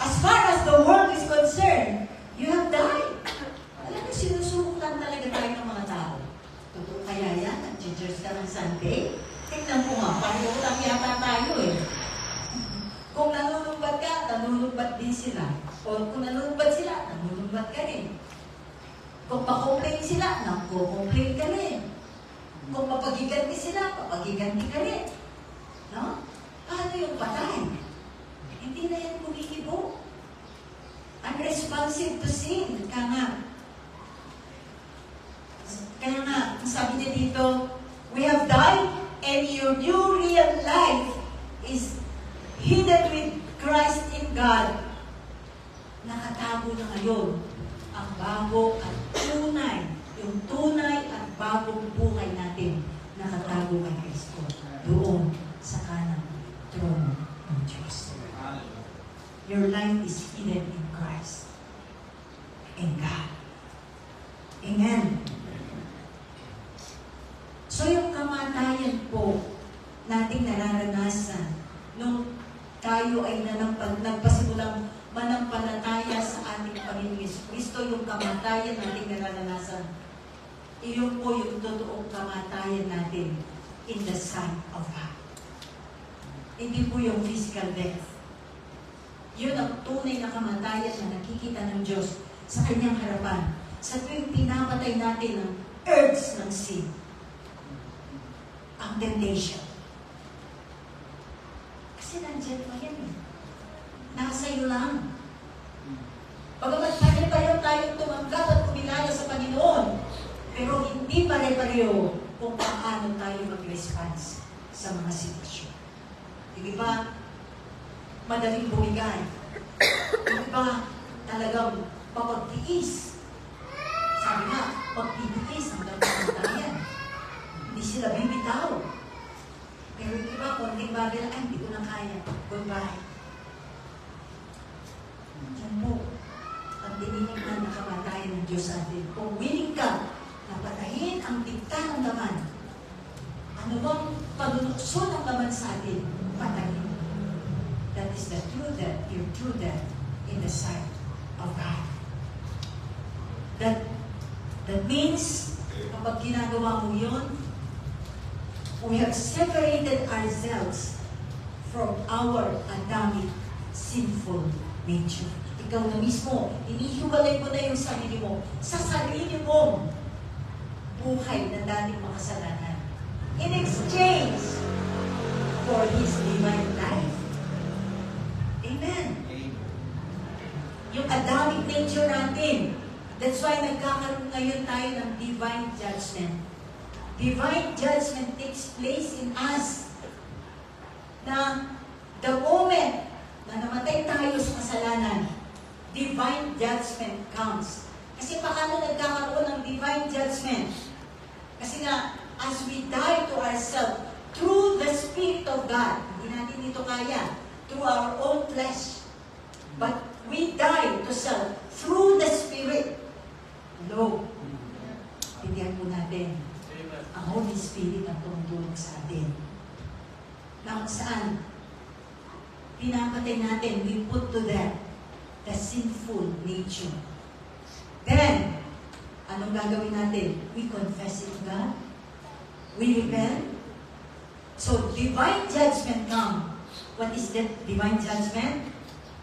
As far as the world is concerned, you have died. Alam mo, sinusubukan talaga tayo ng mga tao. Totoo kaya yan? Nag-church ka ng Sunday? Tingnan mo nga, pareho lang yata tayo eh. Kung nanunumbat ka, nanunumbat din sila. O kung nanunumbat sila, nanunumbat ka rin. Kung pa-complain sila, nagko-complain ka rin. Kung mapagiganti sila, papagiganti ka rin. No? Paano yung patay? Hindi na yan kumikibo. Unresponsive to sin. Kaya nga, sabi niya dito, we have died and your new real life is hidden with Christ in God. Nakatago na ngayon ang bago at tunay, yung tunay at bagong buhay natin, nakatago kay Kristo doon sa kanang trono ng Diyos. Your life is hidden in Christ, in God. Amen. So yung kamatayan po nating nararanasan nung tayo ay nagpasimulang manampalataya sa ating Panginoon Kristo, yung kamatayan nating nararanasan, iyon po yung totoong kamatayan natin in the sight of God. Hindi po yung physical death. Yun ang tunay na kamatayan na nakikita ng Diyos sa kanyang harapan. Sa tuwing pinapatay natin ang urge ng sin, ang temptation. Kasi nandiyan pa yan eh. Nasa iyo lang. Bagamat pare-pareho tayong tumanggap at kumilala sa Panginoon, pero hindi pare-pareho kung paano tayo mag-response sa mga sitwasyon. Hindi ba madaling bumigay? Hindi ba talagang mapagtiis? Sabi nga, pagtitiis hanggang kamatayan. Hindi sila bibitaw. Pero di ba, konting bagay na, hindi ko na kaya. Goodbye. Diyan po, ang diniligtan na kamatayan ng Diyos sa atin. Kung willing ka na patayin ang dikta ng laman, ano bang panunukso ng laman sa atin, patayin. That is the true death, your true death in the sight of God. That means, kapag ginagawa mo yun, we have separated ourselves from our Adamic sinful nature. Ikaw na mismo, inihiwalay mo na yung sarili mo sa sarili mong buhay na dating makasalanan. In exchange for His divine life. Amen. Yung Adamic nature natin. That's why nagkakaroon ngayon tayo ng divine judgment. Divine judgment takes place in us. Na the moment na namatay tayo sa kasalanan, divine judgment comes. Kasi paano nagkakaroon ng divine judgment. Kasi nga, as we die to ourselves, through the Spirit of God, hindi natin ito kaya, through our own flesh. But we die to self through the Spirit. Hello. Tindihan po natin. Ang Holy Spirit ang tumutulong sa atin. Na kung saan, pinapatay natin, we put to death the sinful nature. Then, anong gagawin natin? We confess it to God. We repent. So, divine judgment come. What is that divine judgment?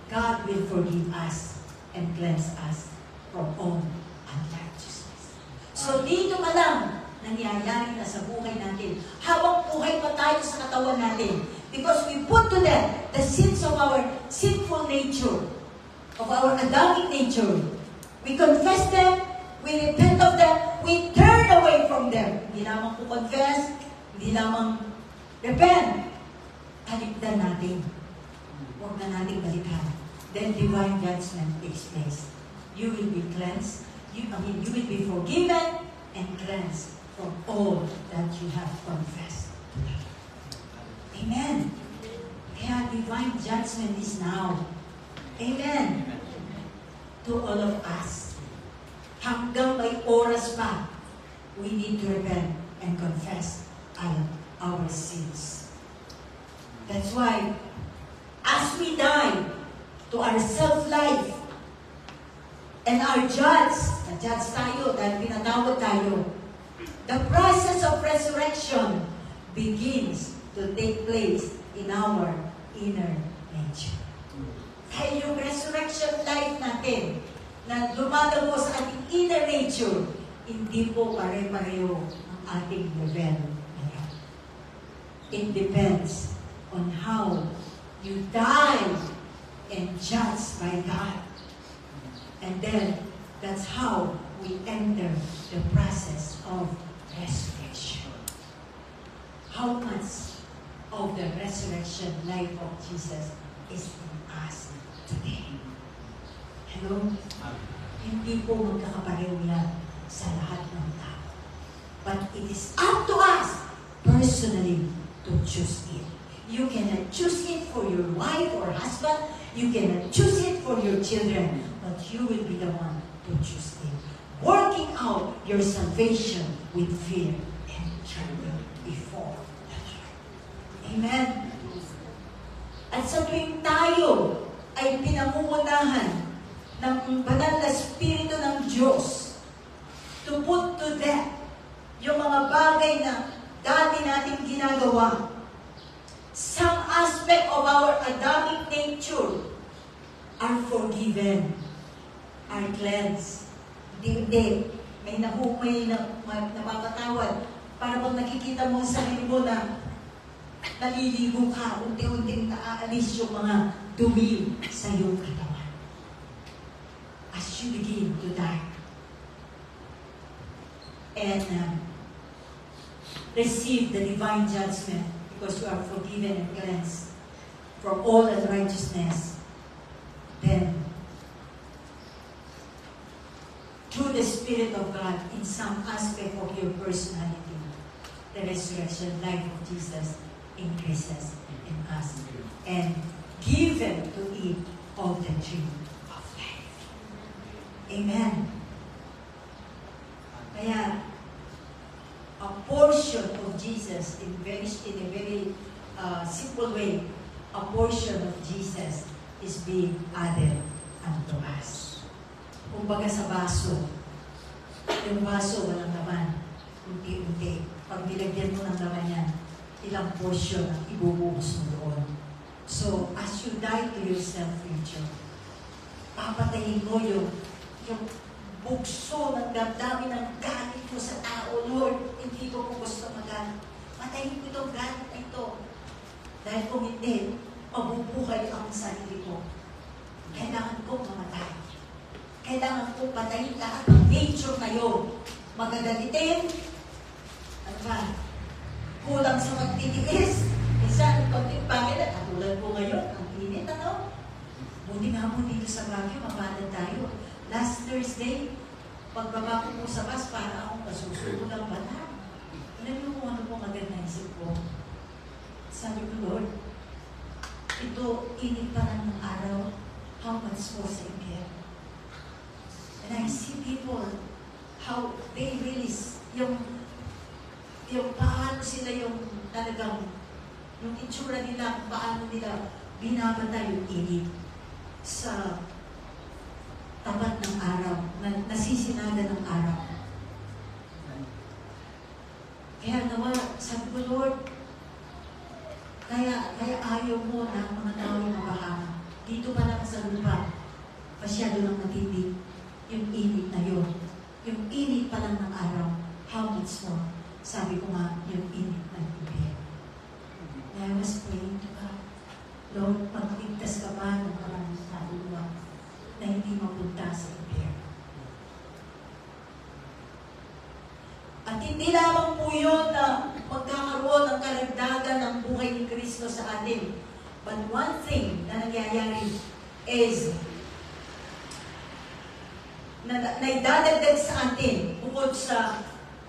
God will forgive us and cleanse us from all unrighteousness. So, dito pa lang, nangyayari na sa buhay natin. Habang buhay pa tayo sa katawan natin. Because we put to death the sins of our sinful nature, of our Adamic nature. We confess them, we repent of them, we turn away from them. Hindi lamang po confess, hindi lamang repent. Halikdan natin. Huwag na natin balikan. Then divine judgment takes place. You will be cleansed. You will be forgiven and cleansed from all that you have confessed. Amen. Kaya divine judgment is now. Amen. To all of us. Hanggang may oras pa, we need to repent and confess our sins. That's why, as we die to our self-life, and our judge tayo dahil pinatawad tayo, the process of resurrection begins to take place in our inner nature. Kaya yung resurrection life natin na lumalago sa ating inner nature, hindi po pare-pareho ang ating level. It depends on how you die and judged by God. And then, that's how we enter the process of resurrection. How much of the resurrection life of Jesus is in us today? Hello? Hindi po magkakapareho yan sa lahat ng tao. But it is up to us personally to choose it. You cannot choose it for your wife or husband. You cannot choose it for your children. But you will be the one to choose it. Working out your salvation with fear and trembling before the Lord. Amen? At sa tuwing tayo ay pinangungunahan ng banal na Espiritu ng Diyos to put to death yung mga bagay na dati nating ginagawa. Some aspect of our Adamic nature are forgiven, are cleansed. Hindi. May napapatawad. Para pag nakikita mo sa sarili mo na naliligo ka, unti-unting naaalis yung mga dumi sa iyong katawan. As you begin to die. And receive the divine judgment because you are forgiven and cleansed from all unrighteousness. Then, through the Spirit of God, in some aspect of your personality, the resurrection life of Jesus increases in us. And given to eat of the tree of life. Amen. Kaya, a portion of Jesus, in a very simple way, a portion of Jesus is being added unto us. Kumbaga sa baso, yung baso walang laman, unti-unti. Pag nilagyan mo ng laman yan, ilang portion ang ibubuhos mo doon. So, as you die to your self-nature, papatayin mo yung bugso ng damdamin ng galit mo sa tao. Lord, hindi ko gusto magalit. Patayin ko itong galit na ito. Dahil kung hindi, mabubuhay ang sarili ko. Kailangan ko mamatay. Kailangan ko patayin lahat ng nature na yun. Magagalitin. Ano ba? Kulang sa magtitiis. Minsan, pagtipangin na, katulad po ngayon, ang init, ano? Buti nga po dito sa Baguio, mapalan tayo. Last Thursday, pagbaba ko po sa bus, para akong kasusunod ng bata. Alam niyo kung ano pong agad na isip ko? Sabi ko, Lord, ito, init pa lang ng araw, how much more sa impyerno? And I see people, how they really, yung paano sila yung talagang, yung itsura nila, paano nila binabatay yung init sa tapat ng araw, nasisinaga ng araw. Kaya nawa, sabi ko, Lord, kaya ayaw mo na ang mga tao yung mabahama. Dito pa lang sa lupa, masyado ng matindi yung init na yun. Yung init pa lang ng araw, how much more? Sabi ko nga, yung init ng impyerno. I was praying to God, Lord, magligtas ka ba ng maraming kaluluwa na hindi mapunta sa impyerno? At hindi lamang po yun na magkakaroon ng karagdagan ng buhay ni Kristo sa atin. But one thing na nangyayari is na naidadagdag sa atin, bukod sa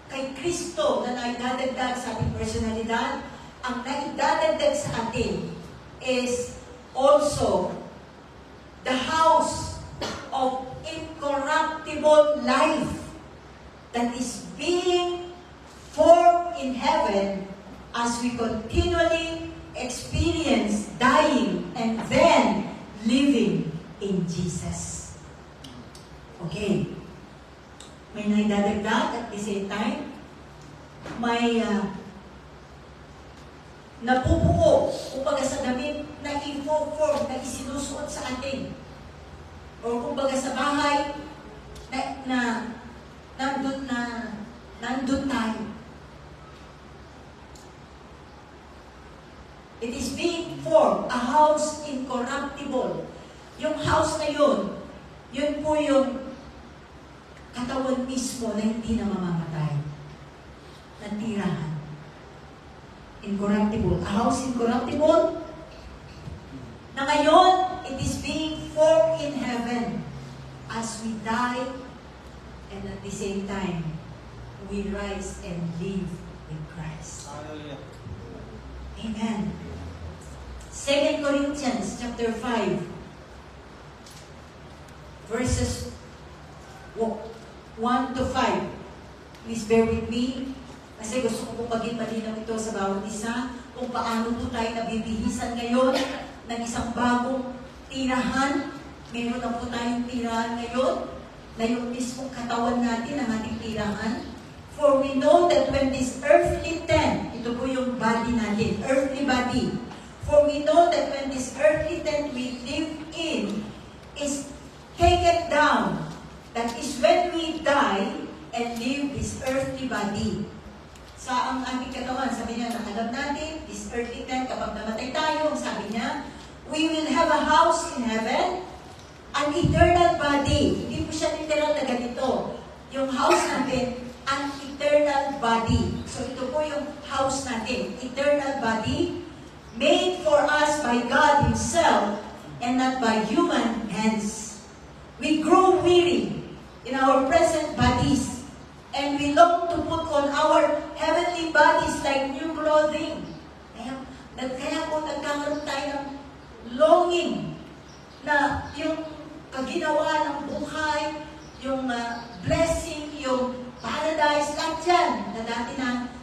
kay Kristo na naidadagdag sa ating personalidad, ang naidadagdag sa atin is also the house of incorruptible life that is being formed in heaven as we continually experience dying and then living in Jesus. Okay. May naidadagdag at the same time, may napupuo, kumbaga sa damit na i-form, na isinusuot sa atin. O kumbaga sa bahay, nandun tayo. It is being formed, a house incorruptible. Yung house na yun po yung katawan mismo na hindi na mamamatay. Na tirahan. Incorruptible. A house incorruptible na ngayon, it is being formed in heaven as we die and at the same time, we rise and live with Christ. Hallelujah. Amen. 2 Corinthians chapter 5 verses 1 to 5. Please bear with me. Kasi gusto ko pong maging malinaw ito sa bawat isa kung paano po tayo nabibihisan ngayon ng isang bagong tirahan. Meron na po tayong tirahan ngayon na yung mismong katawan natin ang ating tirahan. For we know that when this earthly tent, ito po yung body natin, earthly body. For we know that when this earthly tent we live in is taken down, that is when we die and leave this earthly body. Sa ang ating katawan, sabi niya, alam natin, this earthly tent, kapag namatay tayo, sabi niya, we will have a house in heaven, an eternal body. Hindi po siya literal na ganito. Yung house natin, an eternal body. So ito po yung house natin, eternal body, made for us by God Himself and not by human hands. We grow weary in our present bodies, and we long to put on our heavenly bodies like new clothing. Kaya po nagkakaroon tayo ng longing na yung kaginawa ng buhay, yung blessing, yung paradise, lahat yan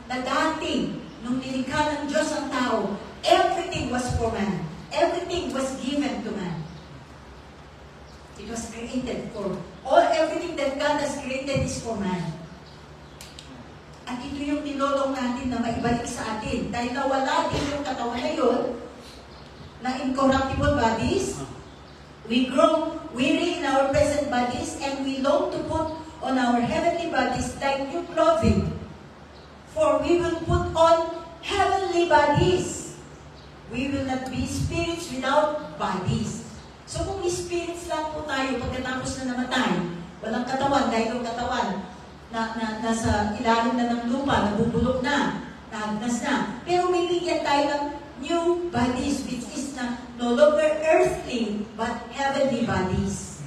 na dati, nung nilikha ng Diyos ang tao, everything was for man. Everything was given to man. It was created for everything that God has created is for man. At ito yung nilolong natin na maibalik sa atin. Dahil nawala din yung katawan na yun, na incorruptible bodies, we grow weary in our present bodies, and we long to put on our heavenly bodies like new clothing. For we will put on heavenly bodies. We will not be spirits without bodies. So kung spirits lang po tayo pagkatapos na namatay, walang katawan, dahil yung katawan nasa ilalim na ng lupa, nabubulok na, nahagnas na. Pero may bigyan tayo ng new bodies, which is no longer earthly, but heavenly bodies.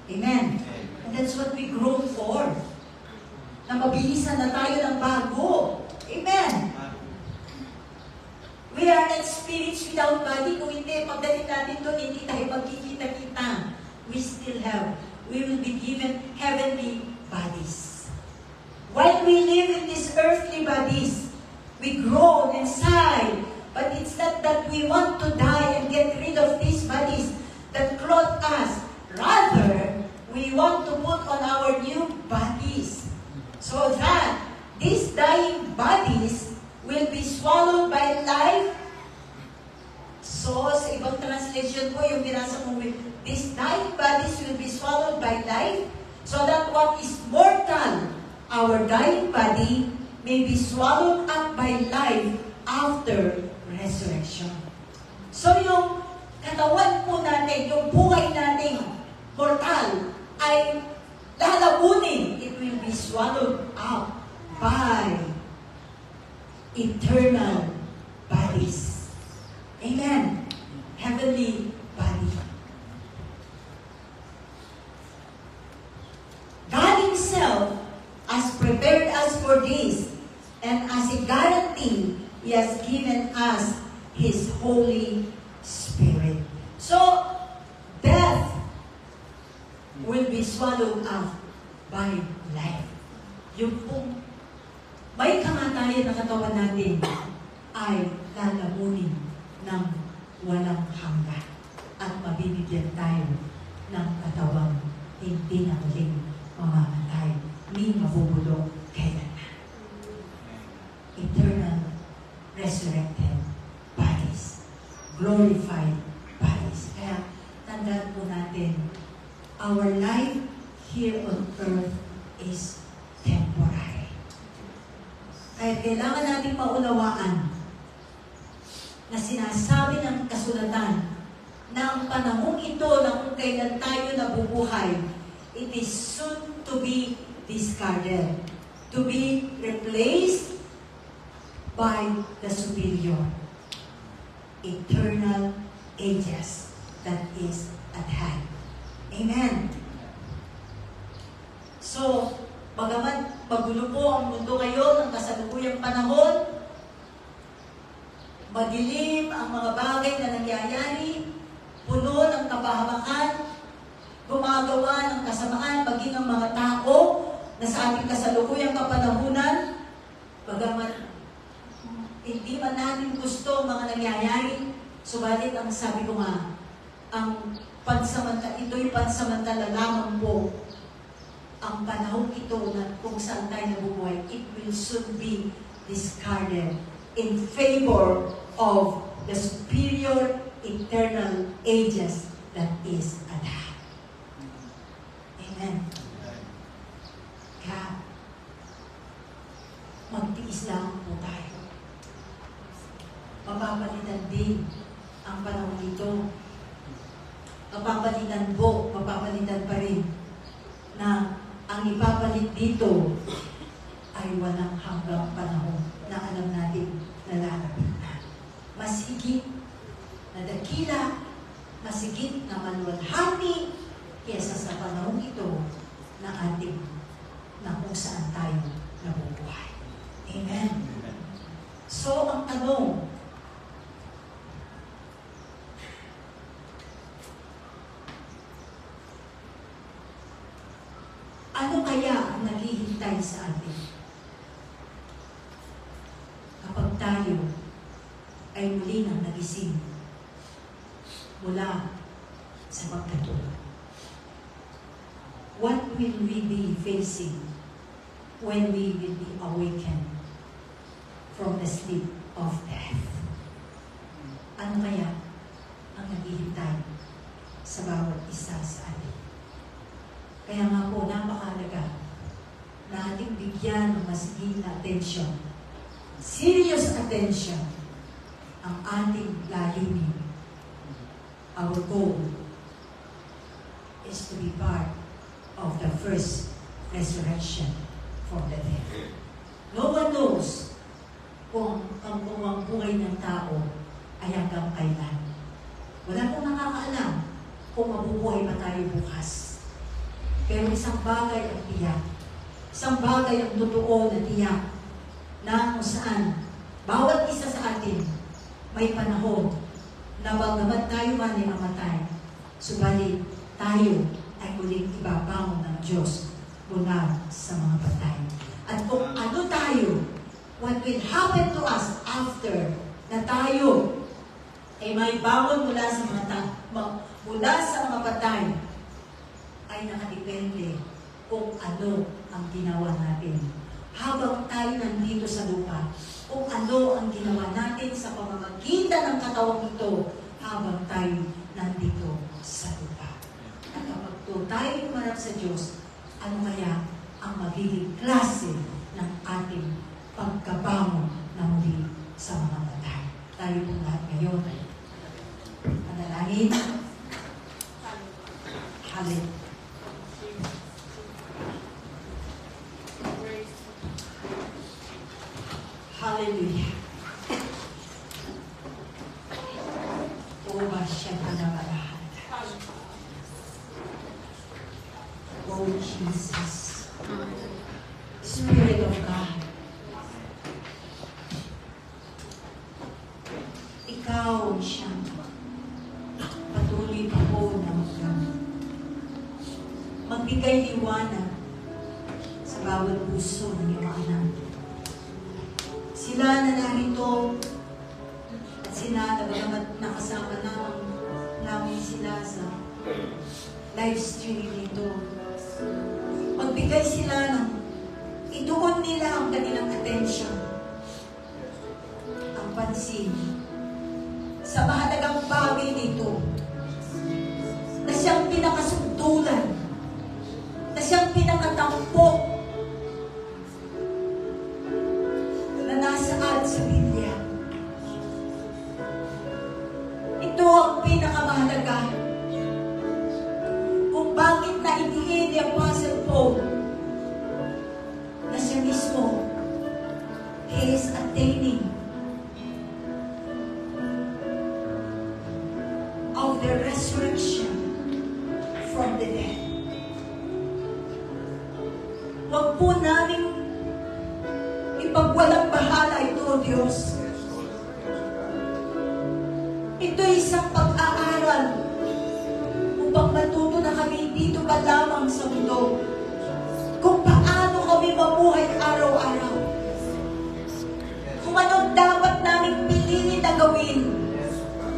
Amen. And that's what we grow for. Na mabilisan na tayo ng bago. Amen. We are not spirits without body. Kung hindi, pagdating natin doon, hindi tayo magkikita-kita. We will be given heavenly bodies. While we live in these earthly bodies, we groan and sigh. But it's not that we want to die and get rid of these bodies that clothe us. Rather, we want to put on our new bodies so that these dying bodies will be swallowed by life. So, sa ibang translation po, yung binasa mo, these dying bodies will be swallowed by life so that what is mortal, our dying body, may be swallowed up by life after resurrection. So, yung katawan po natin, yung buhay natin, mortal, ay lalabunin. It will be swallowed up by eternal bodies. Amen. Heavenly body. God Himself has prepared us for this, and as a guarantee, He has given us His Holy Spirit. So, death will be swallowed up by life. Yung pong may kamatayan na katawan natin ay lalamunin ng walang hanggan at mabibigyan tayo ng katawang hindi na muling mamamatay ni mabubulong kailanman. Eternal resurrected bodies, glorified bodies. Kaya tandaan po natin, our life here on earth is temporary. Kaya kailangan natin maunawaan na sinasabi ng kasulatan na ang panahong ito na kung kailan tayo nabubuhay, it is soon to be discarded, to be replaced by the superior, eternal ages that is at hand. Amen. So, bagamat magulo po ang mundo ngayon ng kasalukuyang panahon, madilim ang mga bagay na nangyayari, puno ng kapahamakan, gumagawa ng kasamaan, maging ang mga tao na sa ating kasalukuyang kapanahunan, bagamat hindi man natin gusto ang mga nangyayari, subalit ang sabi ko nga, ang ito'y pansamantala lamang po. Ang panahon ito na kung saan tayo nabubuhay, it will soon be discarded in favor of the superior eternal ages that is at hand. Amen. Kaya, magtiis lang po tayo. Mapapalitan din ang panahon ito. Mapapalitan po, mapapalitan pa rin na ang ipapalit dito ay walang hanggang panahon na alam natin na lalapit na. Mas higit na dakila, mas higit na maluwalhati kesa sa panahon ito na ating na kung saan tayo nabubuhay. Amen. So, ang tanong, ano kaya ang naghihintay sa atin kapag tayo ay muli nang nagising mula sa pagkatulog? What will we be facing when we will be awakened from the sleep of death? Ano kaya ang naghihintay sa bawat isa sa atin? Kaya nga po, napakahalaga na ating bigyan ng masigit na atensyon, serious attention, ang ating layunin. Our goal is to be part of the first resurrection from the dead. No one knows kung ang buhay ng tao ay hanggang kailan. Wala pong nakakaalam kung mabubuhay pa tayo bukas. Pero isang bagay ang tiyak. Isang bagay ang totoo na tiyak na kung saan bawat isa sa atin may panahon na bagamat tayo man ay mamatay, subalit tayo ay muling ibabangon ng Diyos mula sa mga patay. At kung ano tayo, what will happen to us after na tayo ay may bangon mula sa mga patay, ay nakadepende kung ano ang ginawa natin. Habang tayo nandito sa lupa, kung ano ang ginawa natin sa pamamagitan ng katawang ito habang tayo nandito sa lupa. At kapag tayo umarap sa Diyos, ano kaya ang magiging klase ng ating pagkabangon na muli sa mga patay? Tayo po lahat ngayon. Manalangin. Hallelujah. Hallelujah. Oh, siya na nabalahan. Oh, Jesus. Spirit of God. Ikaw ang siyang patuloy pa po na magbigay liwanag sa bawat puso ng iyong anak. Sila na narito at sila na nakasama namin sila sa live streaming dito. Magbigay sila ng ituon nila ang kanilang attention, ang pansin sa mahalagang bagay nito na siyang pinakasundulan, na siyang pinakatampok na nasaad sa Biblia. Ito ang pinakamahalaga kung bakit naindihin ni Apostle Paul na siya mismo, he is attaining of the resurrection from the dead. Huwag po namin ipagwalang bahala ito, Diyos. Ito ay isang pag-aaral upang matuto na kami dito pa lamang sa mundo kung paano kami mabuhay araw-araw. Kung anong dapat namin piliin na gawin,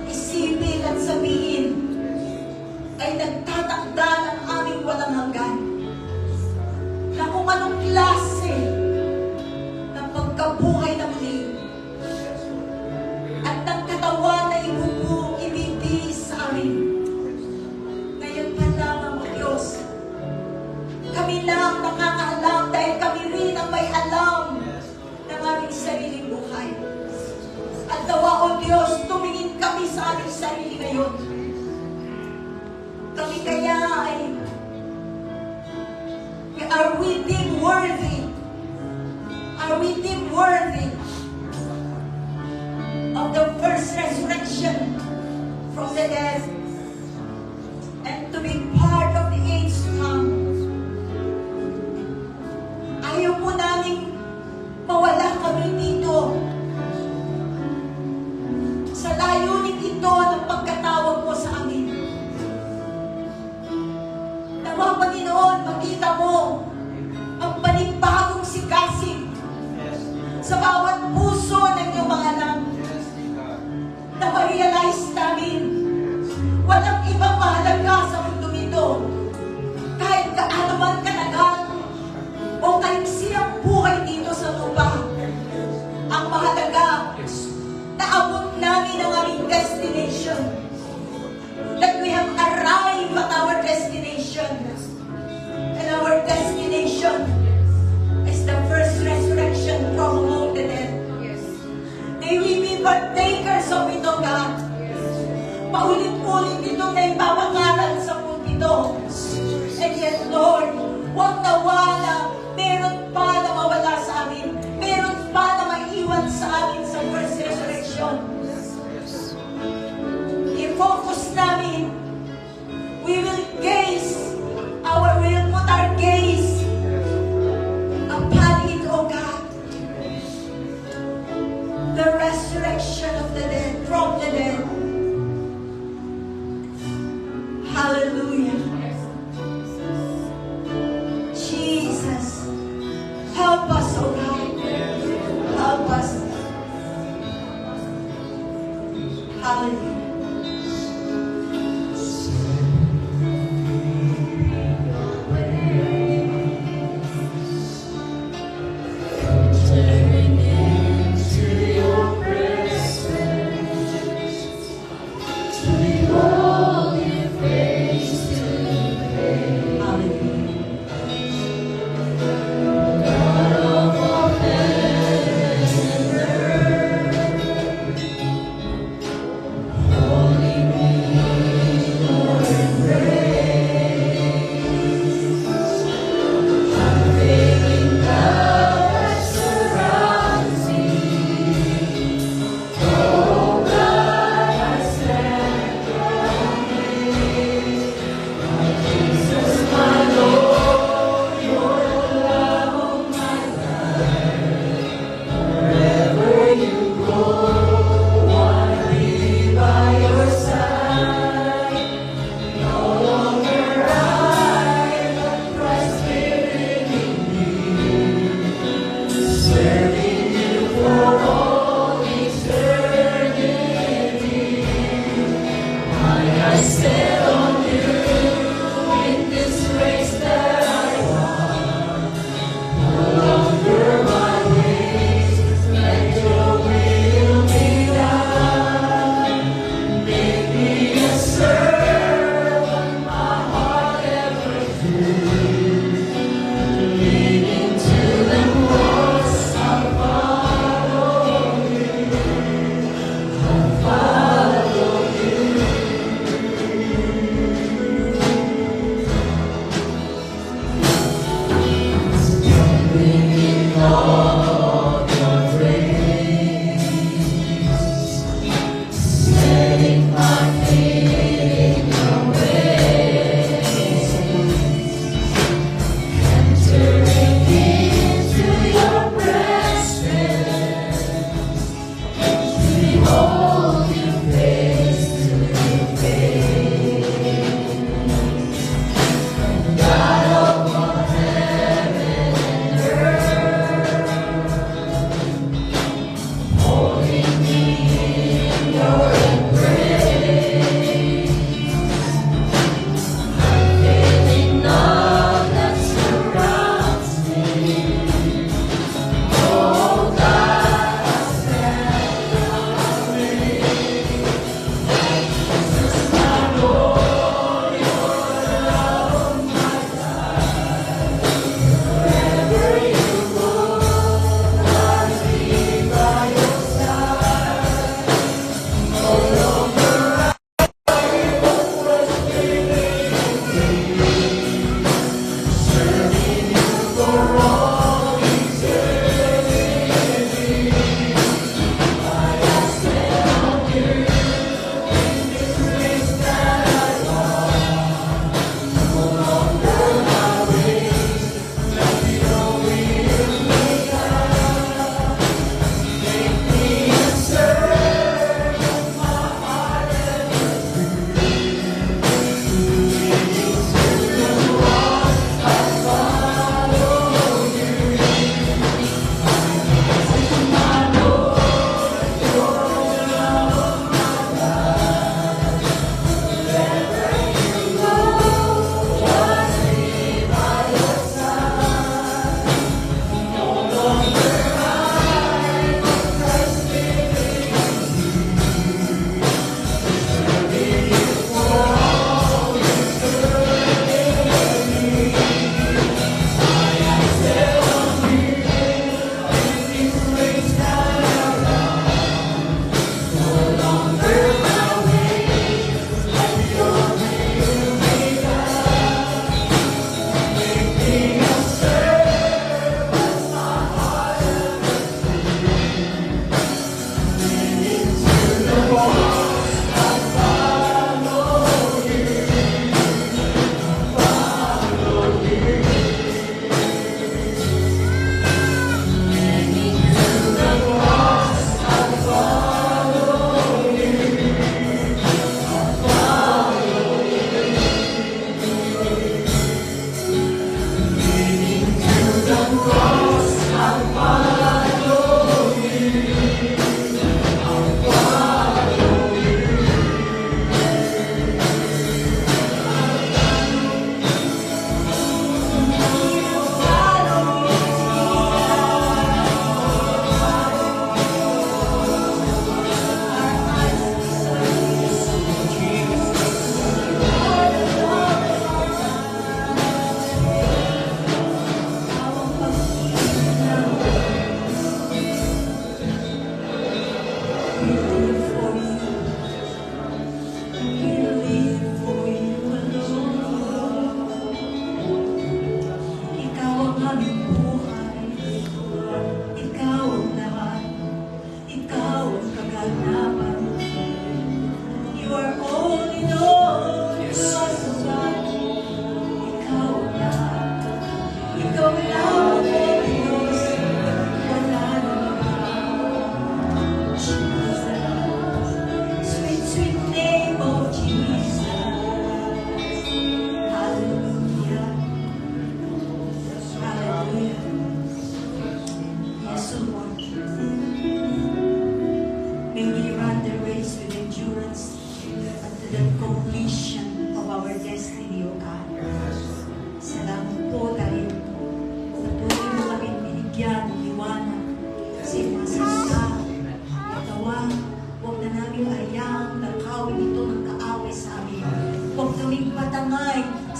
isipin at sabihin ay nagtatakda ng aming walang hanggan. Na kung anong klase ng pagkabuhay na muli at ng katawan na ibibigis sa amin. Ngayon pa lamang, O Diyos, kami lang nakakaalam dahil kami rin ang may alam ng aming sariling buhay. At nawa, O Diyos, tumingin kami sa aming sarili ngayon. Kami kaya ay are we deemed worthy? Are we deemed worthy of the first resurrection from the dead and to be part of the age to come? Ayaw po namin mawala kami dito sa layunin ito ng pagkatawag mo sa amin. Nawa, Panginoon, makita mo ang panibagong sigasig sa bawat puso ng iyong mga anak. Na ma-realize namin walang ibang mahalaga sa mundo ito kahit kaano man katagal o kaiksi ang buhay dito sa lupa. Ang mahalaga, naabot namin ang aming destination. That we have arrived at our destination. And our destination is the first resurrection from among the dead. Yes. May we be partakers of it, O God. Paulit-ulit itong naipapangaral sa pulpito. And yet, Lord, huwag nawala. Meron pa na mawala sa amin. Meron pa na maiwan sa amin sa first resurrection. I-focus namin. We will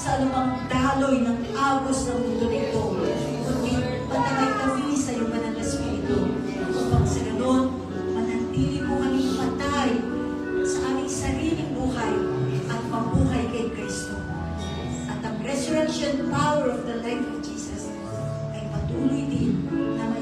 sa anumang daloy ng agos ng mundo nito, kundi patagay kami sa iyong banal na Espiritu, upang sa ganon, manatili mo kaming patay sa aming sariling buhay at mabuhay kay Kristo. At ang resurrection power of the life of Jesus ay patuloy din na may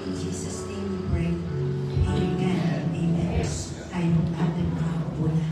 In Jesus' name.